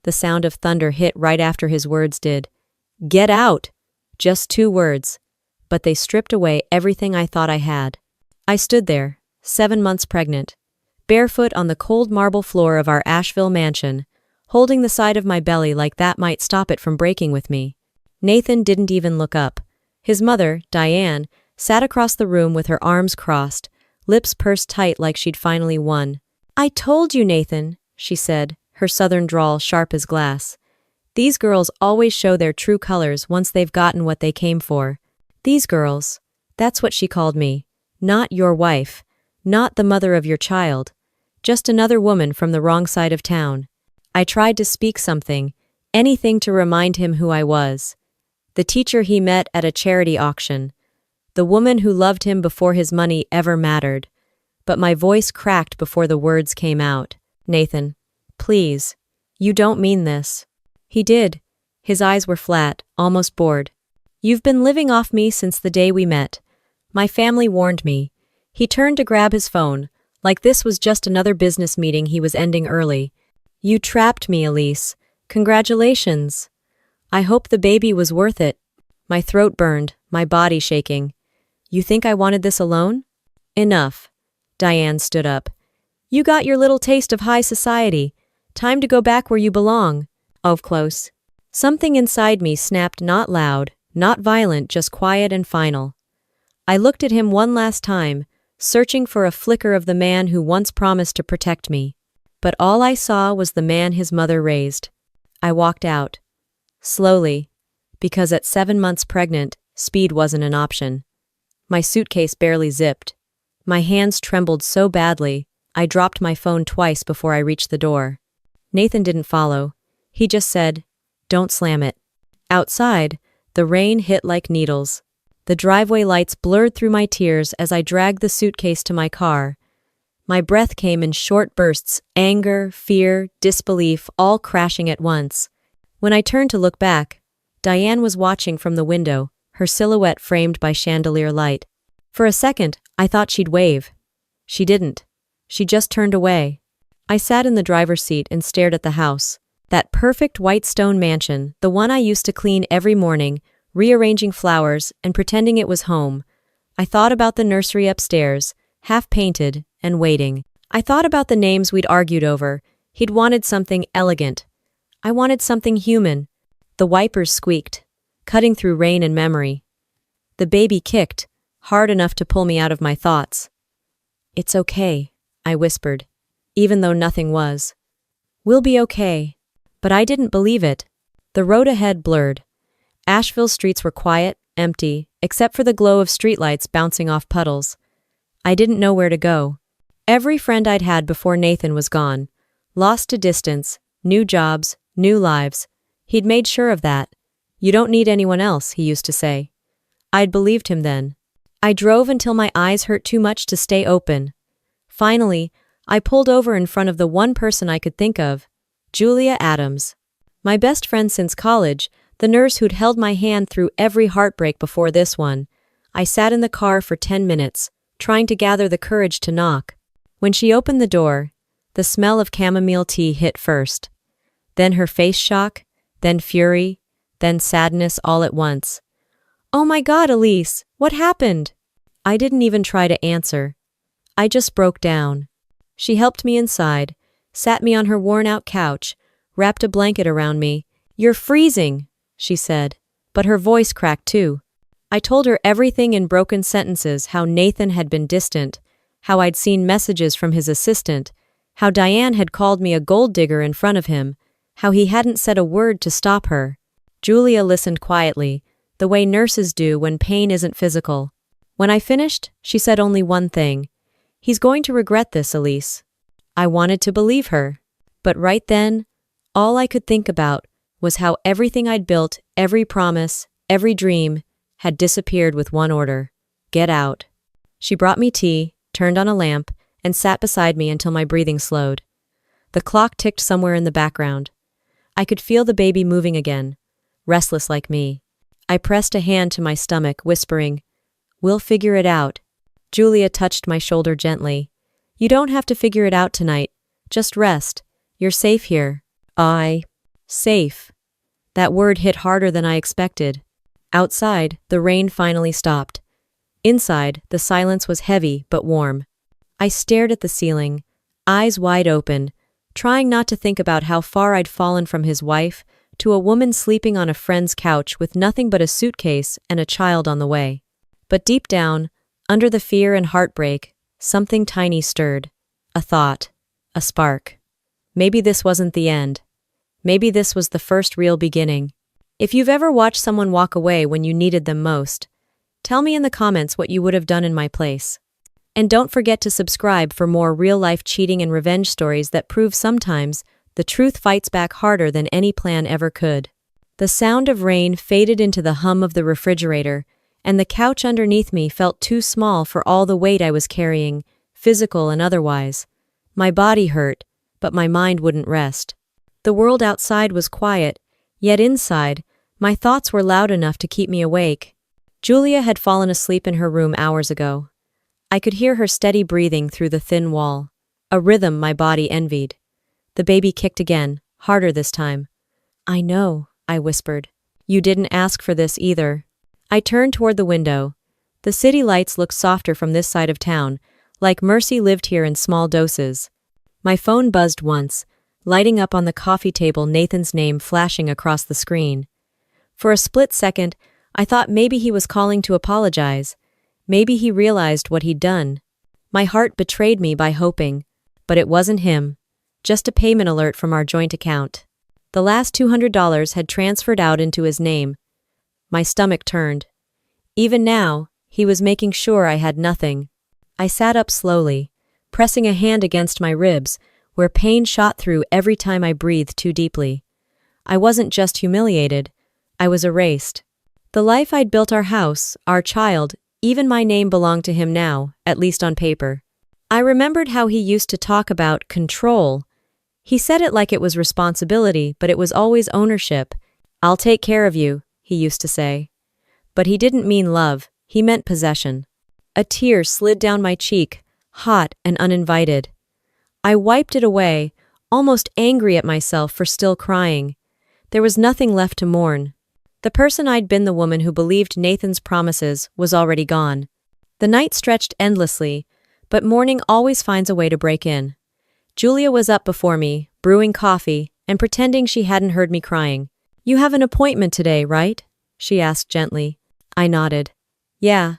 The sound of thunder hit right after his words did. "Get out!" Just 2 words. But they stripped away everything I thought I had. I stood there, 7 months pregnant, barefoot on the cold marble floor of our Asheville mansion, holding the side of my belly like that might stop it from breaking with me. Nathan didn't even look up. His mother, Diane, sat across the room with her arms crossed, lips pursed tight like she'd finally won. "I told you, Nathan," she said, her southern drawl sharp as glass. "These girls always show their true colors once they've gotten what they came for. These girls," that's what she called me. "Not your wife. Not the mother of your child. Just another woman from the wrong side of town." I tried to speak something, anything to remind him who I was. The teacher he met at a charity auction. The woman who loved him before his money ever mattered. But my voice cracked before the words came out. "Nathan, please, you don't mean this." He did. His eyes were flat, almost bored. "You've been living off me since the day we met. My family warned me." He turned to grab his phone, like this was just another business meeting he was ending early. "You trapped me, Elise. Congratulations. I hope the baby was worth it." My throat burned, my body shaking. "You think I wanted this alone?" "Enough." Diane stood up. "You got your little taste of high society. Time to go back where you belong." "Oh, close." Something inside me snapped, not loud, not violent, just quiet and final. I looked at him one last time, searching for a flicker of the man who once promised to protect me. But all I saw was the man his mother raised. I walked out. Slowly, because at 7 months pregnant, speed wasn't an option. My suitcase barely zipped. My hands trembled so badly, I dropped my phone twice before I reached the door. Nathan didn't follow. He just said, "Don't slam it." Outside, the rain hit like needles. The driveway lights blurred through my tears as I dragged the suitcase to my car. My breath came in short bursts, anger, fear, disbelief, all crashing at once. When I turned to look back, Diane was watching from the window, her silhouette framed by chandelier light. For a second, I thought she'd wave. She didn't. She just turned away. I sat in the driver's seat and stared at the house. That perfect white stone mansion, the one I used to clean every morning, rearranging flowers and pretending it was home. I thought about the nursery upstairs, half-painted and waiting. I thought about the names we'd argued over. He'd wanted something elegant. I wanted something human. The wipers squeaked, cutting through rain and memory. The baby kicked, hard enough to pull me out of my thoughts. "It's okay," I whispered, even though nothing was. "We'll be okay." But I didn't believe it. The road ahead blurred. Asheville's streets were quiet, empty, except for the glow of streetlights bouncing off puddles. I didn't know where to go. Every friend I'd had before Nathan was gone. Lost to distance, new jobs, new lives. He'd made sure of that. "You don't need anyone else," he used to say. I'd believed him then. I drove until my eyes hurt too much to stay open. Finally, I pulled over in front of the one person I could think of, Julia Adams. My best friend since college, the nurse who'd held my hand through every heartbreak before this one. I sat in the car for 10 minutes, trying to gather the courage to knock. When she opened the door, the smell of chamomile tea hit first. Then her face shock, then fury, then sadness all at once. "Oh my God, Elise, what happened?" I didn't even try to answer. I just broke down. She helped me inside, sat me on her worn-out couch, wrapped a blanket around me. "You're freezing," she said, but her voice cracked too. I told her everything in broken sentences, how Nathan had been distant, how I'd seen messages from his assistant, how Diane had called me a gold digger in front of him, how he hadn't said a word to stop her. Julia listened quietly, the way nurses do when pain isn't physical. When I finished, she said only one thing. "He's going to regret this, Elise." I wanted to believe her. But right then, all I could think about was how everything I'd built, every promise, every dream, had disappeared with one order. Get out. She brought me tea, turned on a lamp, and sat beside me until my breathing slowed. The clock ticked somewhere in the background. I could feel the baby moving again, restless like me. I pressed a hand to my stomach, whispering, "We'll figure it out." Julia touched my shoulder gently. "You don't have to figure it out tonight. Just rest. You're safe here." Safe. That word hit harder than I expected. Outside, the rain finally stopped. Inside, the silence was heavy but warm. I stared at the ceiling, eyes wide open, trying not to think about how far I'd fallen from his wife to a woman sleeping on a friend's couch with nothing but a suitcase and a child on the way. But deep down, under the fear and heartbreak, something tiny stirred. A thought. A spark. Maybe this wasn't the end. Maybe this was the first real beginning. If you've ever watched someone walk away when you needed them most, tell me in the comments what you would have done in my place. And don't forget to subscribe for more real-life cheating and revenge stories that prove sometimes the truth fights back harder than any plan ever could. The sound of rain faded into the hum of the refrigerator, and the couch underneath me felt too small for all the weight I was carrying, physical and otherwise. My body hurt, but my mind wouldn't rest. The world outside was quiet, yet inside, my thoughts were loud enough to keep me awake. Julia had fallen asleep in her room hours ago. I could hear her steady breathing through the thin wall, a rhythm my body envied. The baby kicked again, harder this time. "I know," I whispered. "You didn't ask for this either." I turned toward the window. The city lights looked softer from this side of town, like mercy lived here in small doses. My phone buzzed once, lighting up on the coffee table, Nathan's name flashing across the screen. For a split second, I thought maybe he was calling to apologize. Maybe he realized what he'd done. My heart betrayed me by hoping. But it wasn't him. Just a payment alert from our joint account. The last $200 had transferred out into his name. My stomach turned. Even now, he was making sure I had nothing. I sat up slowly, pressing a hand against my ribs, where pain shot through every time I breathed too deeply. I wasn't just humiliated. I was erased. The life I'd built, our house, our child, even my name belonged to him now, at least on paper. I remembered how he used to talk about control. He said it like it was responsibility, but it was always ownership. "I'll take care of you," he used to say. But he didn't mean love, he meant possession. A tear slid down my cheek, hot and uninvited. I wiped it away, almost angry at myself for still crying. There was nothing left to mourn. The person I'd been, the woman who believed Nathan's promises, was already gone. The night stretched endlessly, but morning always finds a way to break in. Julia was up before me, brewing coffee, and pretending she hadn't heard me crying. "You have an appointment today, right?" she asked gently. I nodded. "Yeah,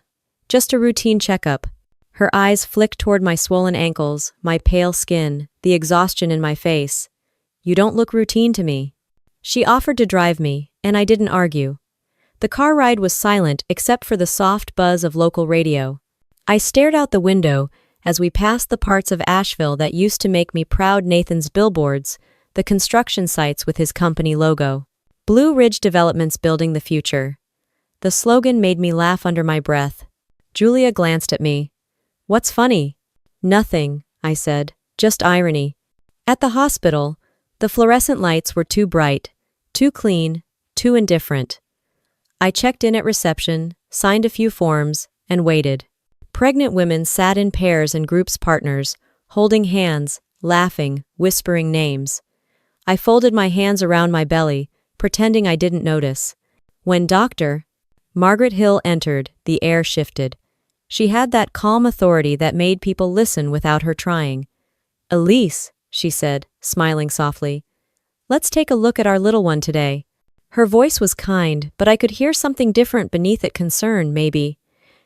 just a routine checkup." Her eyes flicked toward my swollen ankles, my pale skin, the exhaustion in my face. "You don't look routine to me." She offered to drive me, and I didn't argue. The car ride was silent except for the soft buzz of local radio. I stared out the window as we passed the parts of Asheville that used to make me proud, Nathan's billboards, the construction sites with his company logo. Blue Ridge Developments, building the future. The slogan made me laugh under my breath. Julia glanced at me. "What's funny?" "Nothing," I said, "just irony." At the hospital, the fluorescent lights were too bright, too clean, too indifferent. I checked in at reception, signed a few forms, and waited. Pregnant women sat in pairs and groups, partners, holding hands, laughing, whispering names. I folded my hands around my belly, pretending I didn't notice. When Dr. Margaret Hill entered, the air shifted. She had that calm authority that made people listen without her trying. "Elise," she said, smiling softly, "let's take a look at our little one today." Her voice was kind, but I could hear something different beneath it, concern, maybe.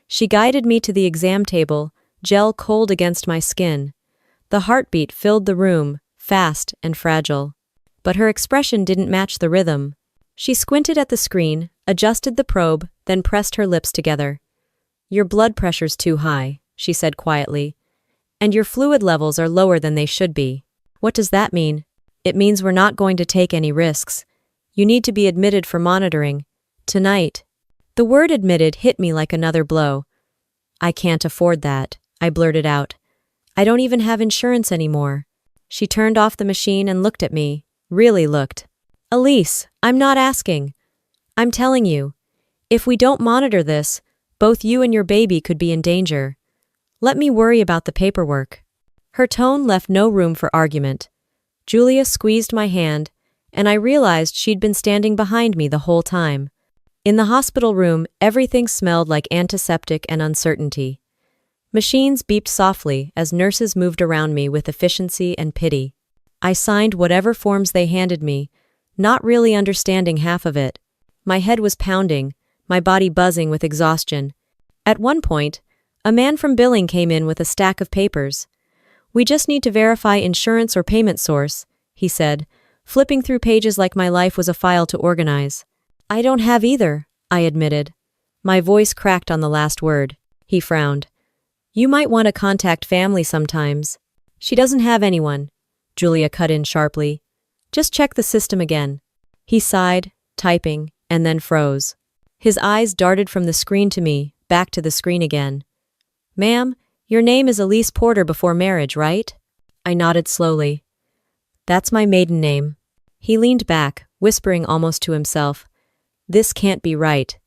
She guided me to the exam table, gel cold against my skin. The heartbeat filled the room, fast and fragile. But her expression didn't match the rhythm. She squinted at the screen, adjusted the probe, then pressed her lips together. "Your blood pressure's too high," she said quietly, "and your fluid levels are lower than they should be." "What does that mean?" "It means we're not going to take any risks. You need to be admitted for monitoring. Tonight." The word admitted hit me like another blow. "I can't afford that," I blurted out. "I don't even have insurance anymore." She turned off the machine and looked at me, really looked. "Elise, I'm not asking. I'm telling you. If we don't monitor this, both you and your baby could be in danger. Let me worry about the paperwork." Her tone left no room for argument. Julia squeezed my hand, and I realized she'd been standing behind me the whole time. In the hospital room, everything smelled like antiseptic and uncertainty. Machines beeped softly as nurses moved around me with efficiency and pity. I signed whatever forms they handed me, not really understanding half of it. My head was pounding, my body buzzing with exhaustion. At one point, a man from billing came in with a stack of papers. "We just need to verify insurance or payment source," he said, flipping through pages like my life was a file to organize. "I don't have either," I admitted. My voice cracked on the last word. He frowned. "You might want to contact family sometimes." "She doesn't have anyone," Julia cut in sharply. "Just check the system again." He sighed, typing, and then froze. His eyes darted from the screen to me, back to the screen again. "Ma'am, your name is Elise Porter before marriage, right?" I nodded slowly. "That's my maiden name." He leaned back, whispering almost to himself. "This can't be right."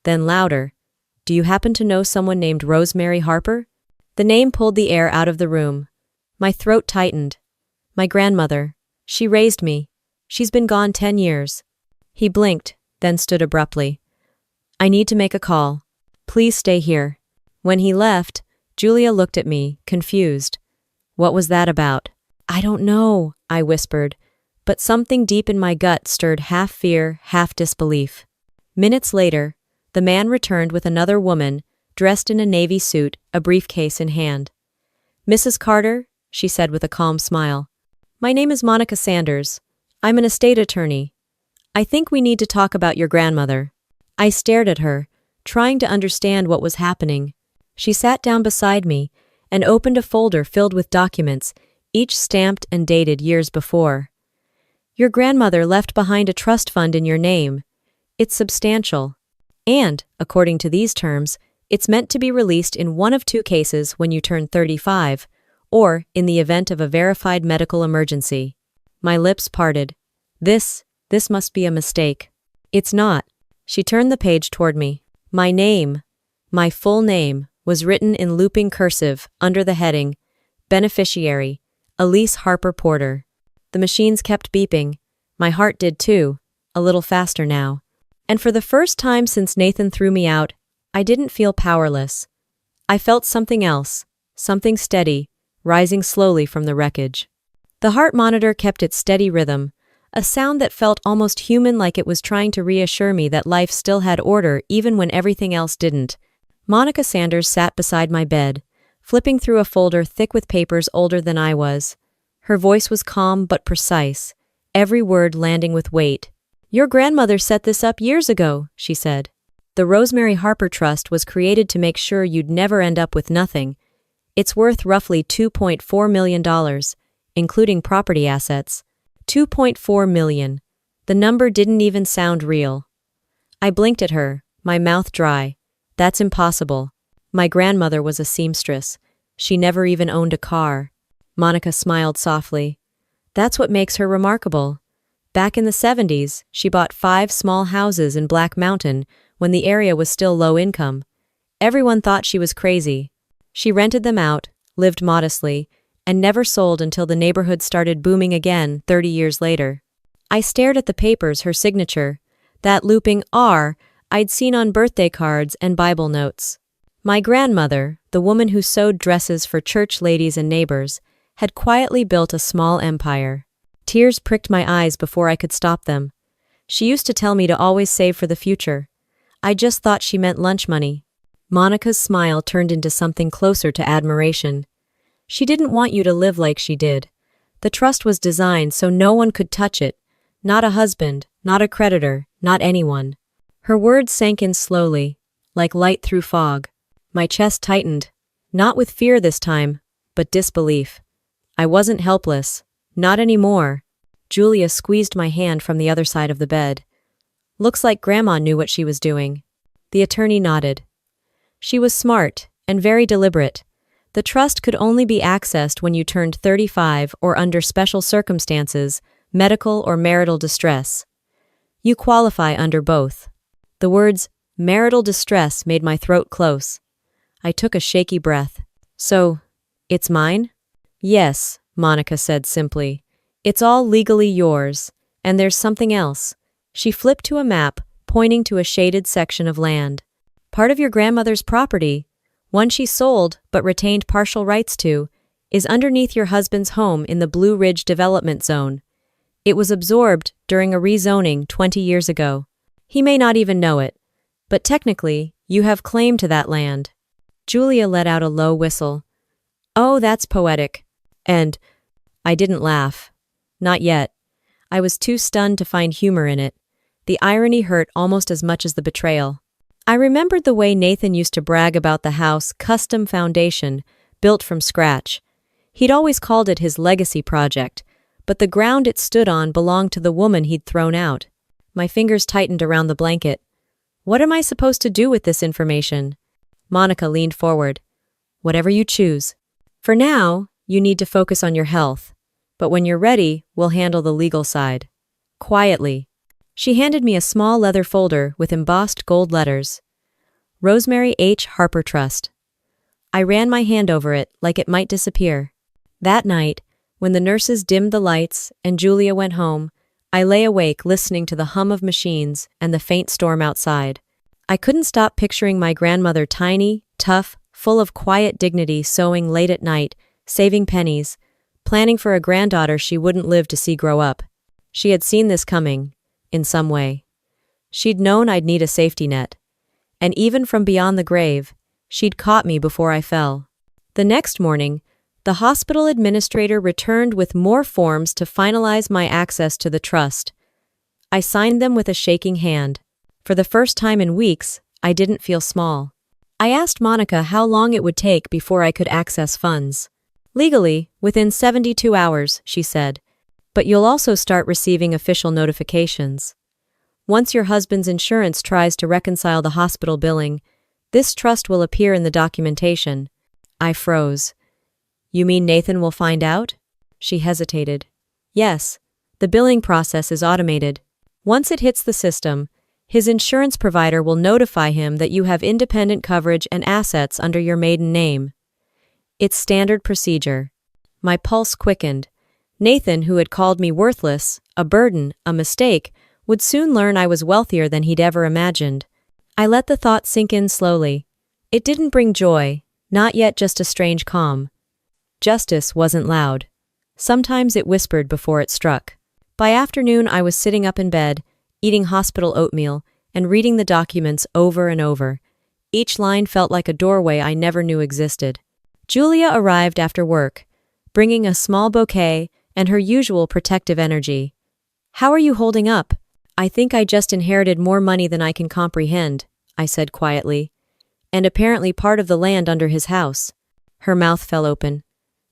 Then louder. "Do you happen to know someone named Rosemary Harper?" The name pulled the air out of the room. My throat tightened. "My grandmother. She raised me. She's been gone 10 years. He blinked, then stood abruptly. "I need to make a call. Please stay here." When he left, Julia looked at me, confused. "What was that about?" "I don't know," I whispered, but something deep in my gut stirred half fear, half disbelief. Minutes later, the man returned with another woman, dressed in a navy suit, a briefcase in hand. "Mrs. Carter," she said with a calm smile. "My name is Monica Sanders. I'm an estate attorney. I think we need to talk about your grandmother." I stared at her, trying to understand what was happening. She sat down beside me and opened a folder filled with documents, each stamped and dated years before. "Your grandmother left behind a trust fund in your name. It's substantial. And, according to these terms, it's meant to be released in one of two cases when you turn 35, or in the event of a verified medical emergency." My lips parted. This must be a mistake. "It's not." She turned the page toward me. My name, my full name, was written in looping cursive under the heading, Beneficiary, Elise Harper Porter. The machines kept beeping. My heart did too, a little faster now. And for the first time since Nathan threw me out, I didn't feel powerless. I felt something else, something steady, rising slowly from the wreckage. The heart monitor kept its steady rhythm, a sound that felt almost human, like it was trying to reassure me that life still had order even when everything else didn't. Monica Sanders sat beside my bed, flipping through a folder thick with papers older than I was. Her voice was calm but precise, every word landing with weight. "Your grandmother set this up years ago," she said. "The Rosemary Harper Trust was created to make sure you'd never end up with nothing. It's worth roughly $2.4 million, including property assets. $2.4 million. The number didn't even sound real." I blinked at her, my mouth dry. "That's impossible. My grandmother was a seamstress. She never even owned a car." Monica smiled softly. "That's what makes her remarkable. Back in the 70s, she bought 5 small houses in Black Mountain when the area was still low income. Everyone thought she was crazy. She rented them out, lived modestly, and never sold until the neighborhood started booming again 30 years later." I stared at the papers, her signature, that looping R I'd seen on birthday cards and Bible notes. My grandmother, the woman who sewed dresses for church ladies and neighbors, had quietly built a small empire. Tears pricked my eyes before I could stop them. She used to tell me to always save for the future. I just thought she meant lunch money. Monica's smile turned into something closer to admiration. "She didn't want you to live like she did. The trust was designed so no one could touch it. Not a husband, not a creditor, not anyone." Her words sank in slowly, like light through fog. My chest tightened, not with fear this time, but disbelief. I wasn't helpless. Not anymore. Julia squeezed my hand from the other side of the bed. "Looks like Grandma knew what she was doing." The attorney nodded. "She was smart and very deliberate. The trust could only be accessed when you turned 35 or under special circumstances, medical or marital distress. You qualify under both." The words, marital distress, made my throat close. I took a shaky breath. "So, it's mine?" "Yes," Monica said simply. "It's all legally yours, And there's something else. She flipped to a map, pointing to a shaded section of land. Part of your grandmother's property, one she sold but retained partial rights to, is underneath your husband's home in the Blue Ridge Development Zone. It was absorbed during a rezoning 20 years ago. He may not even know it, but technically, you have claim to that land. Julia let out a low whistle. Oh, that's poetic. And I didn't laugh. Not yet. I was too stunned to find humor in it. The irony hurt almost as much as the betrayal. I remembered the way Nathan used to brag about the house custom foundation, built from scratch. He'd always called it his legacy project, but the ground it stood on belonged to the woman he'd thrown out. My fingers tightened around the blanket. What am I supposed to do with this information? Monica leaned forward. Whatever you choose. For now, you need to focus on your health. But when you're ready, we'll handle the legal side. Quietly. She handed me a small leather folder with embossed gold letters. Rosemary H. Harper Trust. I ran my hand over it like it might disappear. That night, when the nurses dimmed the lights and Julia went home, I lay awake listening to the hum of machines and the faint storm outside. I couldn't stop picturing my grandmother tiny, tough, full of quiet dignity, sewing late at night, saving pennies, planning for a granddaughter she wouldn't live to see grow up. She had seen this coming, in some way. She'd known I'd need a safety net. And even from beyond the grave, she'd caught me before I fell. The next morning, the hospital administrator returned with more forms to finalize my access to the trust. I signed them with a shaking hand. For the first time in weeks, I didn't feel small. I asked Monica how long it would take before I could access funds. Legally, within 72 hours, she said. But you'll also start receiving official notifications. Once your husband's insurance tries to reconcile the hospital billing, this trust will appear in the documentation. I froze. You mean Nathan will find out? She hesitated. Yes, the billing process is automated. Once it hits the system, his insurance provider will notify him that you have independent coverage and assets under your maiden name. It's standard procedure. My pulse quickened. Nathan, who had called me worthless, a burden, a mistake, would soon learn I was wealthier than he'd ever imagined. I let the thought sink in slowly. It didn't bring joy, not yet just a strange calm. Justice wasn't loud. Sometimes it whispered before it struck. By afternoon, I was sitting up in bed, eating hospital oatmeal, and reading the documents over and over. Each line felt like a doorway I never knew existed. Julia arrived after work, bringing a small bouquet and her usual protective energy. How are you holding up? I think I just inherited more money than I can comprehend, I said quietly. And apparently part of the land under his house. Her mouth fell open.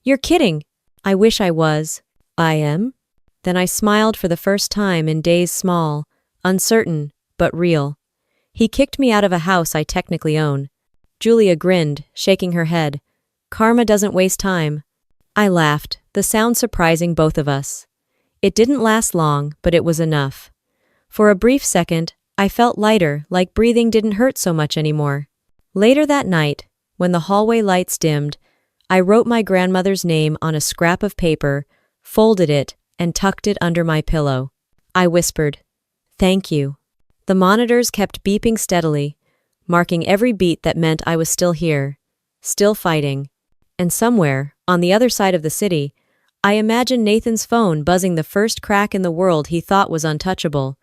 You're kidding. I wish I was. I am? Then I smiled for the first time in days, small, uncertain, but real. He kicked me out of a house I technically own. Julia grinned, shaking her head. Karma doesn't waste time. I laughed, the sound surprising both of us. It didn't last long, but it was enough. For a brief second, I felt lighter, like breathing didn't hurt so much anymore. Later that night, when the hallway lights dimmed, I wrote my grandmother's name on a scrap of paper, folded it, and tucked it under my pillow. I whispered, "Thank you." The monitors kept beeping steadily, marking every beat that meant I was still here, still fighting. And somewhere, on the other side of the city, I imagined Nathan's phone buzzing the first crack in the world he thought was untouchable.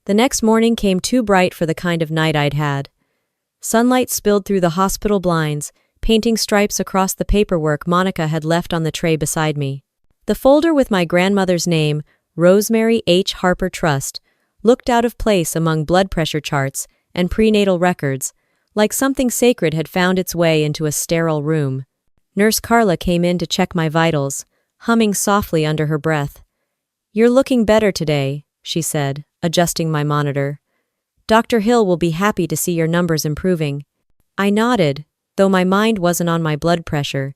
The next morning came too bright for the kind of night I'd had. Sunlight spilled through the hospital blinds, painting stripes across the paperwork Monica had left on the tray beside me. The folder with my grandmother's name, Rosemary H. Harper Trust, looked out of place among blood pressure charts and prenatal records, like something sacred had found its way into a sterile room. Nurse Carla came in to check my vitals, humming softly under her breath. "You're looking better today," she said, adjusting my monitor. "Dr. Hill will be happy to see your numbers improving." I nodded, though my mind wasn't on my blood pressure.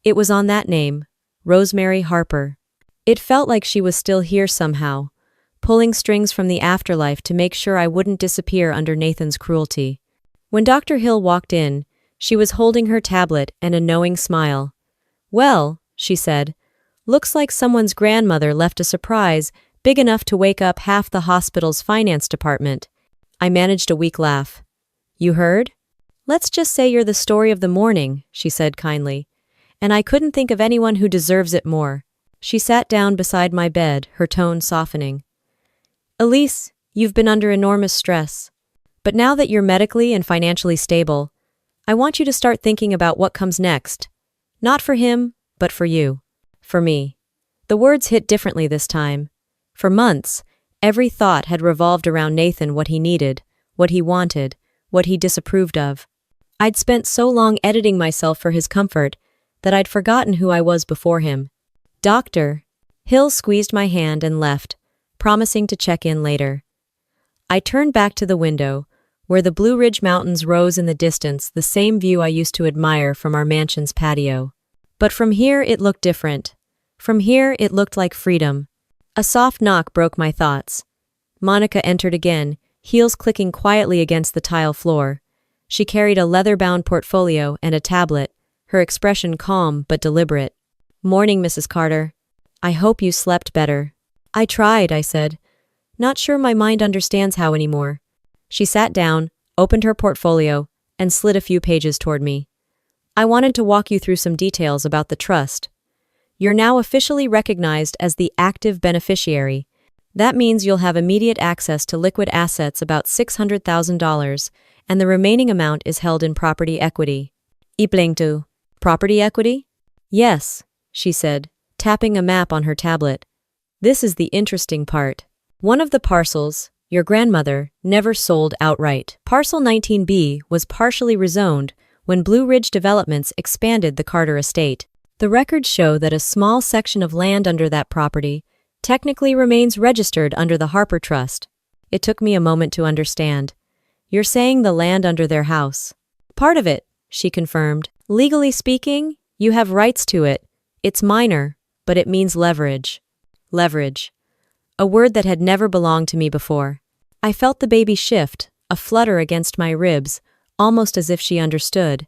It was on that name, Rosemary Harper. It felt like she was still here somehow, pulling strings from the afterlife to make sure I wouldn't disappear under Nathan's cruelty. When Dr. Hill walked in, she was holding her tablet and a knowing smile. "Well," she said, "looks like someone's grandmother left a surprise big enough to wake up half the hospital's finance department. I managed a weak laugh. You heard? Let's just say you're the story of the morning, she said kindly. And I couldn't think of anyone who deserves it more. She sat down beside my bed, her tone softening. Elise, you've been under enormous stress. But now that you're medically and financially stable, I want you to start thinking about what comes next. Not for him, but for you. For me. The words hit differently this time. For months, every thought had revolved around Nathan, what he needed, what he wanted, what he disapproved of. I'd spent so long editing myself for his comfort that I'd forgotten who I was before him. Doctor. Hill squeezed my hand and left, promising to check in later. I turned back to the window, where the Blue Ridge Mountains rose in the distance, the same view I used to admire from our mansion's patio. But from here it looked different. From here it looked like freedom. A soft knock broke my thoughts. Monica entered again, heels clicking quietly against the tile floor. She carried a leather-bound portfolio and a tablet, her expression calm but deliberate. Morning, Mrs. Carter. I hope you slept better. I tried, I said. Not sure my mind understands how anymore. She sat down, opened her portfolio, and slid a few pages toward me. I wanted to walk you through some details about the trust. You're now officially recognized as the active beneficiary. That means you'll have immediate access to liquid assets, about $600,000, and the remaining amount is held in property equity. Iplengtu. Property equity? Yes, she said, tapping a map on her tablet. This is the interesting part. One of the parcels, your grandmother, never sold outright. Parcel 19B was partially rezoned when Blue Ridge Developments expanded the Carter estate. The records show that a small section of land under that property technically remains registered under the Harper Trust. It took me a moment to understand. You're saying the land under their house. Part of it, she confirmed. Legally speaking, you have rights to it. It's minor, but it means leverage. Leverage. A word that had never belonged to me before. I felt the baby shift, a flutter against my ribs, almost as if she understood.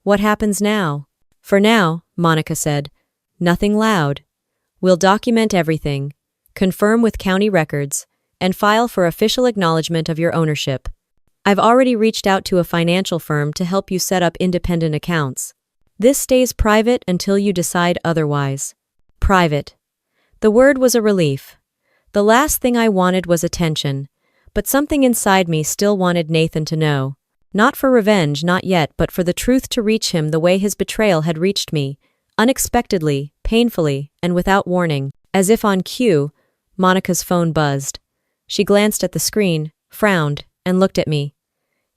What happens now? For now, Monica said. Nothing loud. We'll document everything, confirm with county records, and file for official acknowledgement of your ownership. I've already reached out to a financial firm to help you set up independent accounts. This stays private until you decide otherwise. Private. The word was a relief. The last thing I wanted was attention, but something inside me still wanted Nathan to know. Not for revenge, not yet, but for the truth to reach him the way his betrayal had reached me, unexpectedly, painfully, and without warning. As if on cue, Monica's phone buzzed. She glanced at the screen, frowned, and looked at me.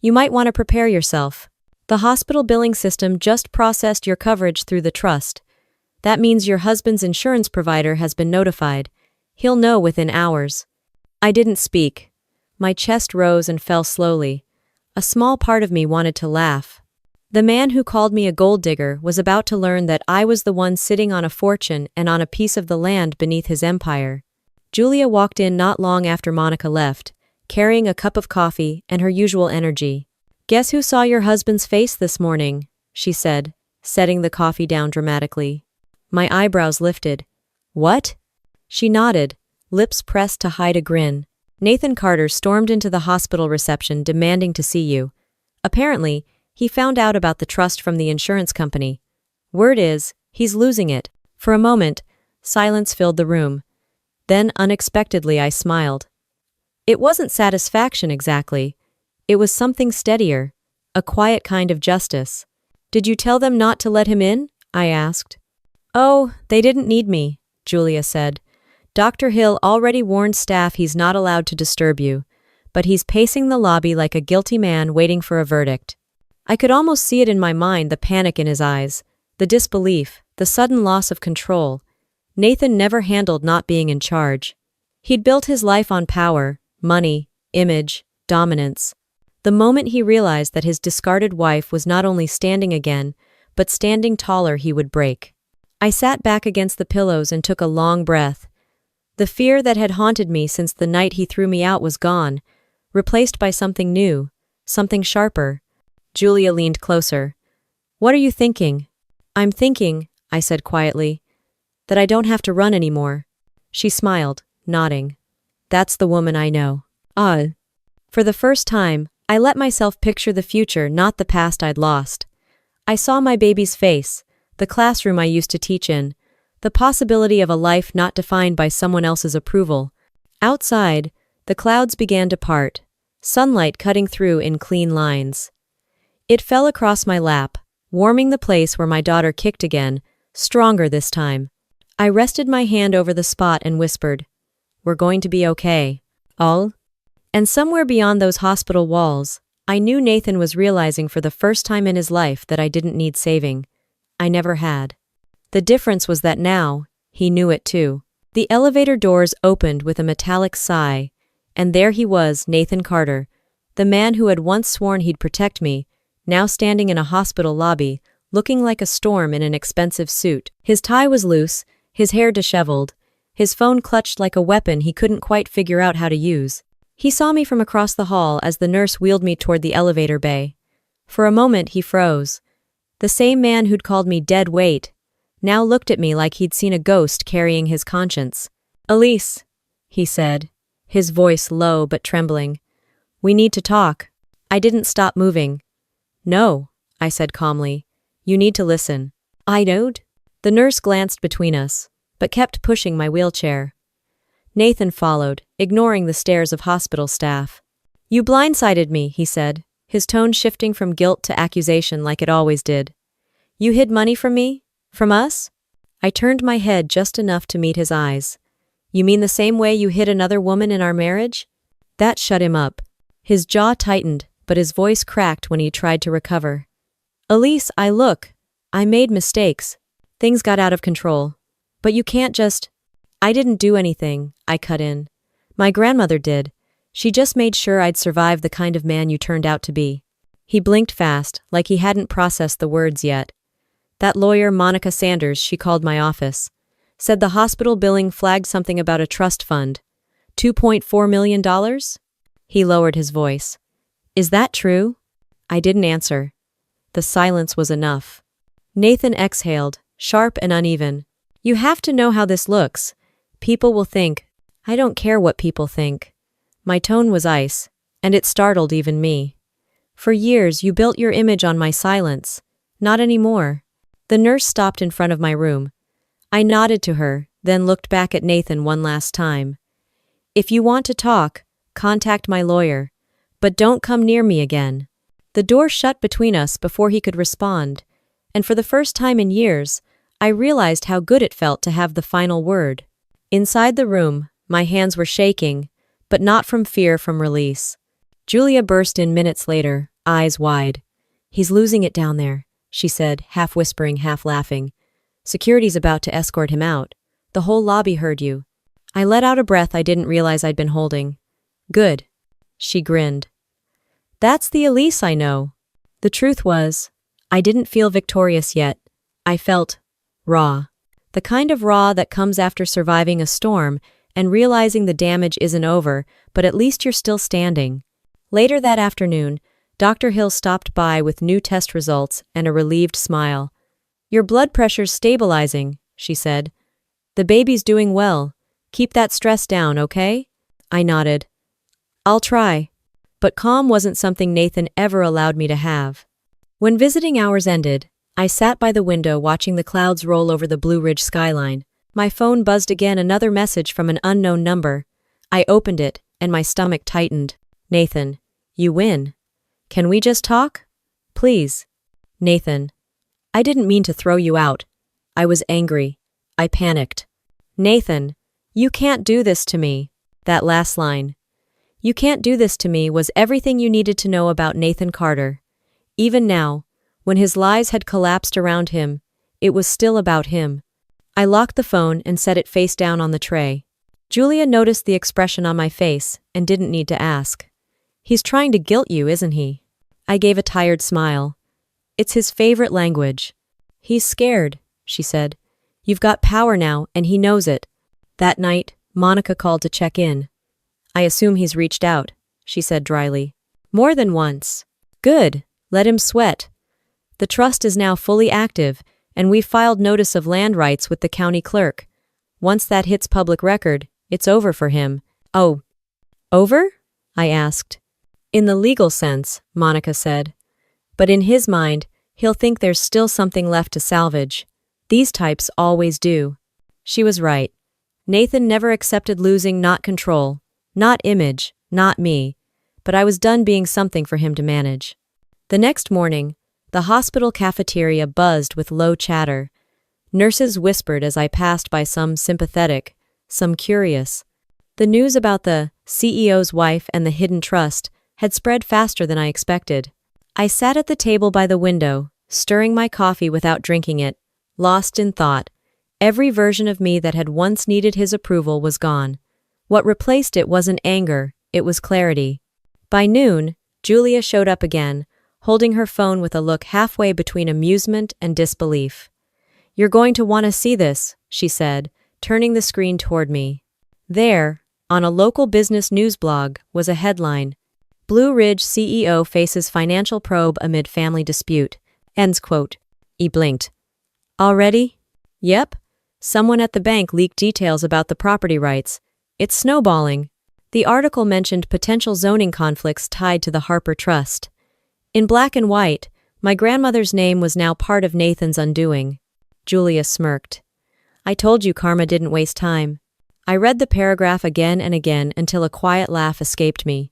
You might want to prepare yourself. The hospital billing system just processed your coverage through the trust. That means your husband's insurance provider has been notified. He'll know within hours. I didn't speak. My chest rose and fell slowly. A small part of me wanted to laugh. The man who called me a gold digger was about to learn that I was the one sitting on a fortune and on a piece of the land beneath his empire. Julia walked in not long after Monica left, carrying a cup of coffee and her usual energy. Guess who saw your husband's face this morning? She said, setting the coffee down dramatically. My eyebrows lifted. What? She nodded, lips pressed to hide a grin. Nathan Carter stormed into the hospital reception demanding to see you. Apparently, he found out about the trust from the insurance company. Word is, he's losing it. For a moment, silence filled the room. Then, unexpectedly, I smiled. It wasn't satisfaction exactly. It was something steadier, a quiet kind of justice. Did you tell them not to let him in? I asked. Oh, they didn't need me, Julia said. Dr. Hill already warned staff he's not allowed to disturb you, but he's pacing the lobby like a guilty man waiting for a verdict. I could almost see it in my mind, the panic in his eyes, the disbelief, the sudden loss of control. Nathan never handled not being in charge. He'd built his life on power, money, image, dominance. The moment he realized that his discarded wife was not only standing again, but standing taller, he would break. I sat back against the pillows and took a long breath. The fear that had haunted me since the night he threw me out was gone, replaced by something new, something sharper. Julia leaned closer. What are you thinking? I'm thinking, I said quietly, that I don't have to run anymore. She smiled, nodding. That's the woman I know. For the first time, I let myself picture the future, not the past I'd lost. I saw my baby's face, the classroom I used to teach in, the possibility of a life not defined by someone else's approval. Outside, the clouds began to part, sunlight cutting through in clean lines. It fell across my lap, warming the place where my daughter kicked again, stronger this time. I rested my hand over the spot and whispered, "We're going to be okay." All? And somewhere beyond those hospital walls, I knew Nathan was realizing for the first time in his life that I didn't need saving. I never had. The difference was that now, he knew it too. The elevator doors opened with a metallic sigh, and there he was, Nathan Carter, the man who had once sworn he'd protect me, now standing in a hospital lobby, looking like a storm in an expensive suit. His tie was loose, his hair disheveled, his phone clutched like a weapon he couldn't quite figure out how to use. He saw me from across the hall as the nurse wheeled me toward the elevator bay. For a moment he froze. The same man who'd called me dead weight now looked at me like he'd seen a ghost carrying his conscience. "Elise," he said, his voice low but trembling. "We need to talk." I didn't stop moving. "No," I said calmly. "You need to listen." "I don't." The nurse glanced between us, but kept pushing my wheelchair. Nathan followed, ignoring the stares of hospital staff. "You blindsided me," he said, his tone shifting from guilt to accusation like it always did. "You hid money from me? From us?" I turned my head just enough to meet his eyes. "You mean the same way you hid another woman in our marriage?" That shut him up. His jaw tightened, but his voice cracked when he tried to recover. "Elise, I made mistakes. Things got out of control. But you can't just—" "I didn't do anything," I cut in. "My grandmother did. She just made sure I'd survive the kind of man you turned out to be." He blinked fast, like he hadn't processed the words yet. "That lawyer, Monica Sanders, she called my office. Said the hospital billing flagged something about a trust fund. $2.4 million? He lowered his voice. "Is that true?" I didn't answer. The silence was enough. Nathan exhaled, sharp and uneven. "You have to know how this looks. People will think—" "I don't care what people think." My tone was ice, and it startled even me. "For years you built your image on my silence. Not anymore." The nurse stopped in front of my room. I nodded to her, then looked back at Nathan one last time. "If you want to talk, contact my lawyer. But don't come near me again." The door shut between us before he could respond, and for the first time in years, I realized how good it felt to have the final word. Inside the room, my hands were shaking, but not from fear, from release. Julia burst in minutes later, eyes wide. "He's losing it down there," she said, half whispering, half laughing. "Security's about to escort him out. The whole lobby heard you." I let out a breath I didn't realize I'd been holding. "Good." She grinned. "That's the Elise I know." The truth was, I didn't feel victorious yet. I felt raw. The kind of raw that comes after surviving a storm and realizing the damage isn't over, but at least you're still standing. Later that afternoon, Dr. Hill stopped by with new test results and a relieved smile. "Your blood pressure's stabilizing," she said. "The baby's doing well. Keep that stress down, okay?" I nodded. "I'll try." But calm wasn't something Nathan ever allowed me to have. When visiting hours ended, I sat by the window watching the clouds roll over the Blue Ridge skyline. My phone buzzed again, another message from an unknown number. I opened it, and my stomach tightened. "Nathan, you win. Can we just talk? Please." "Nathan, I didn't mean to throw you out." I was angry. I panicked. "Nathan, you can't do this to me." That last line, "You can't do this to me," was everything you needed to know about Nathan Carter. Even now, when his lies had collapsed around him, it was still about him. I locked the phone and set it face down on the tray. Julia noticed the expression on my face and didn't need to ask. "He's trying to guilt you, isn't he?" I gave a tired smile. "It's his favorite language." "He's scared," she said. "You've got power now, and he knows it." That night, Monica called to check in. "I assume he's reached out," she said dryly. "More than once." "Good. Let him sweat. The trust is now fully active, and we've filed notice of land rights with the county clerk. Once that hits public record, It's over for him. Oh, over? I asked. In the legal sense, Monica said. But in his mind, he'll think there's still something left to salvage. These types always do. She was right. Nathan never accepted losing, not control, not image, not me, but I was done being something for him to manage. The next morning, the hospital cafeteria buzzed with low chatter. Nurses whispered as I passed by, some sympathetic, some curious. The news about the CEO's wife and the hidden trust had spread faster than I expected. I sat at the table by the window, stirring my coffee without drinking it, lost in thought. Every version of me that had once needed his approval was gone. What replaced it wasn't anger, it was clarity. By noon, Julia showed up again, holding her phone with a look halfway between amusement and disbelief. "You're going to want to see this," she said, turning the screen toward me. There, on a local business news blog, was a headline: Blue Ridge CEO faces financial probe amid family dispute. Ends quote. He blinked. Already? Yep. Someone at the bank leaked details about the property rights. It's snowballing. The article mentioned potential zoning conflicts tied to the Harper Trust. In black and white, my grandmother's name was now part of Nathan's undoing. Julia smirked. I told you karma didn't waste time. I read the paragraph again and again until a quiet laugh escaped me.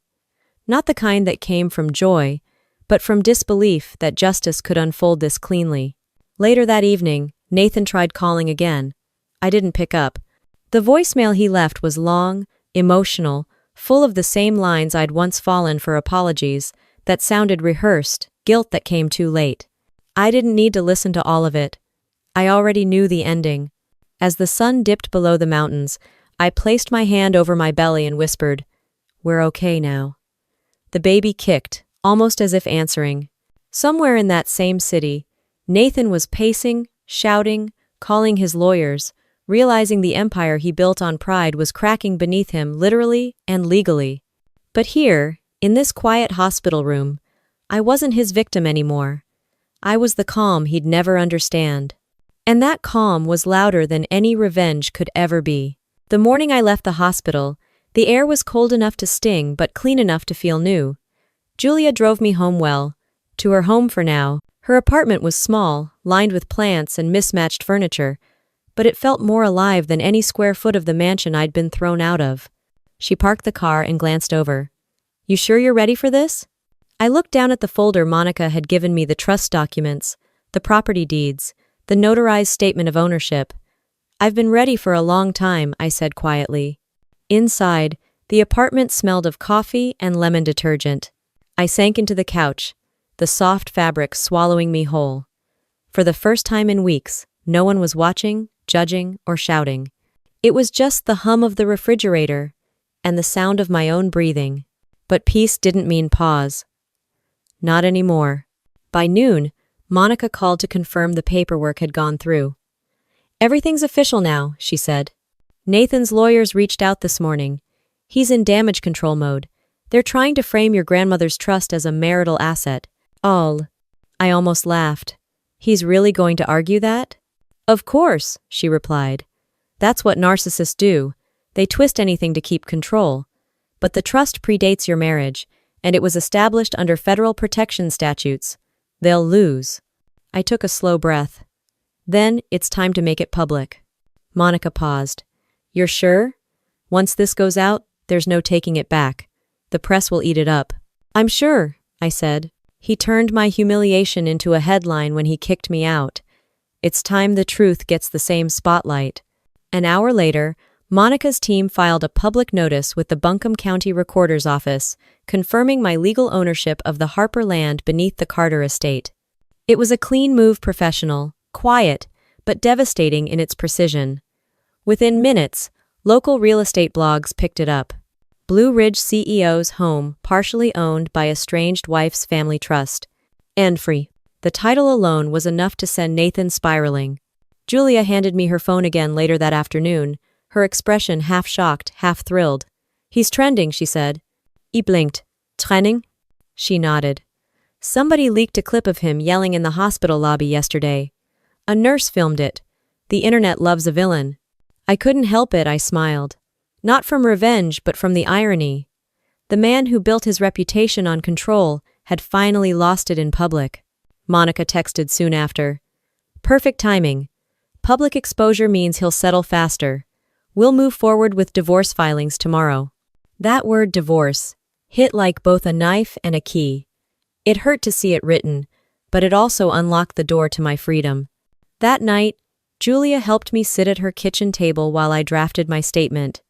Not the kind that came from joy, but from disbelief that justice could unfold this cleanly. Later that evening, Nathan tried calling again. I didn't pick up. The voicemail he left was long, emotional, full of the same lines I'd once fallen for apologies, that sounded rehearsed, guilt that came too late. I didn't need to listen to all of it. I already knew the ending. As the sun dipped below the mountains, I placed my hand over my belly and whispered, "We're okay now." The baby kicked, almost as if answering. Somewhere in that same city, Nathan was pacing, shouting, calling his lawyers, realizing the empire he built on pride was cracking beneath him literally and legally. But here, in this quiet hospital room, I wasn't his victim anymore. I was the calm he'd never understand. And that calm was louder than any revenge could ever be. The morning I left the hospital, the air was cold enough to sting but clean enough to feel new. Julia drove me home to her home for now. Her apartment was small, lined with plants and mismatched furniture, but it felt more alive than any square foot of the mansion I'd been thrown out of. She parked the car and glanced over. "You sure you're ready for this?" I looked down at the folder Monica had given me, the trust documents, the property deeds, the notarized statement of ownership. "I've been ready for a long time," I said quietly. Inside, the apartment smelled of coffee and lemon detergent. I sank into the couch, the soft fabric swallowing me whole. For the first time in weeks, no one was watching, judging, or shouting. It was just the hum of the refrigerator and the sound of my own breathing. But peace didn't mean pause. Not anymore. By noon, Monica called to confirm the paperwork had gone through. "Everything's official now," she said. "Nathan's lawyers reached out this morning. He's in damage control mode. They're trying to frame your grandmother's trust as a marital asset." All. I almost laughed. "He's really going to argue that?" "Of course," she replied. "That's what narcissists do. They twist anything to keep control. But the trust predates your marriage, and it was established under federal protection statutes. They'll lose." I took a slow breath. "Then it's time to make it public." Monica paused. "You're sure? Once this goes out, there's no taking it back. The press will eat it up." "I'm sure," I said. He turned my humiliation into a headline when he kicked me out. It's time the truth gets the same spotlight. An hour later, Monica's team filed a public notice with the Buncombe County Recorder's Office, confirming my legal ownership of the Harper land beneath the Carter estate. It was a clean move, professional, quiet, but devastating in its precision. Within minutes, local real estate blogs picked it up. Blue Ridge CEO's home partially owned by estranged wife's family trust. And free. The title alone was enough to send Nathan spiraling. Julia handed me her phone again later that afternoon, her expression half shocked, half thrilled. "He's trending," she said. He blinked. "Trending?" She nodded. "Somebody leaked a clip of him yelling in the hospital lobby yesterday. A nurse filmed it. The internet loves a villain." I couldn't help it, I smiled. Not from revenge, but from the irony. The man who built his reputation on control had finally lost it in public. Monica texted soon after. Perfect timing. Public exposure means he'll settle faster. We'll move forward with divorce filings tomorrow. That word divorce hit like both a knife and a key. It hurt to see it written, but it also unlocked the door to my freedom. That night, Julia helped me sit at her kitchen table while I drafted my statement.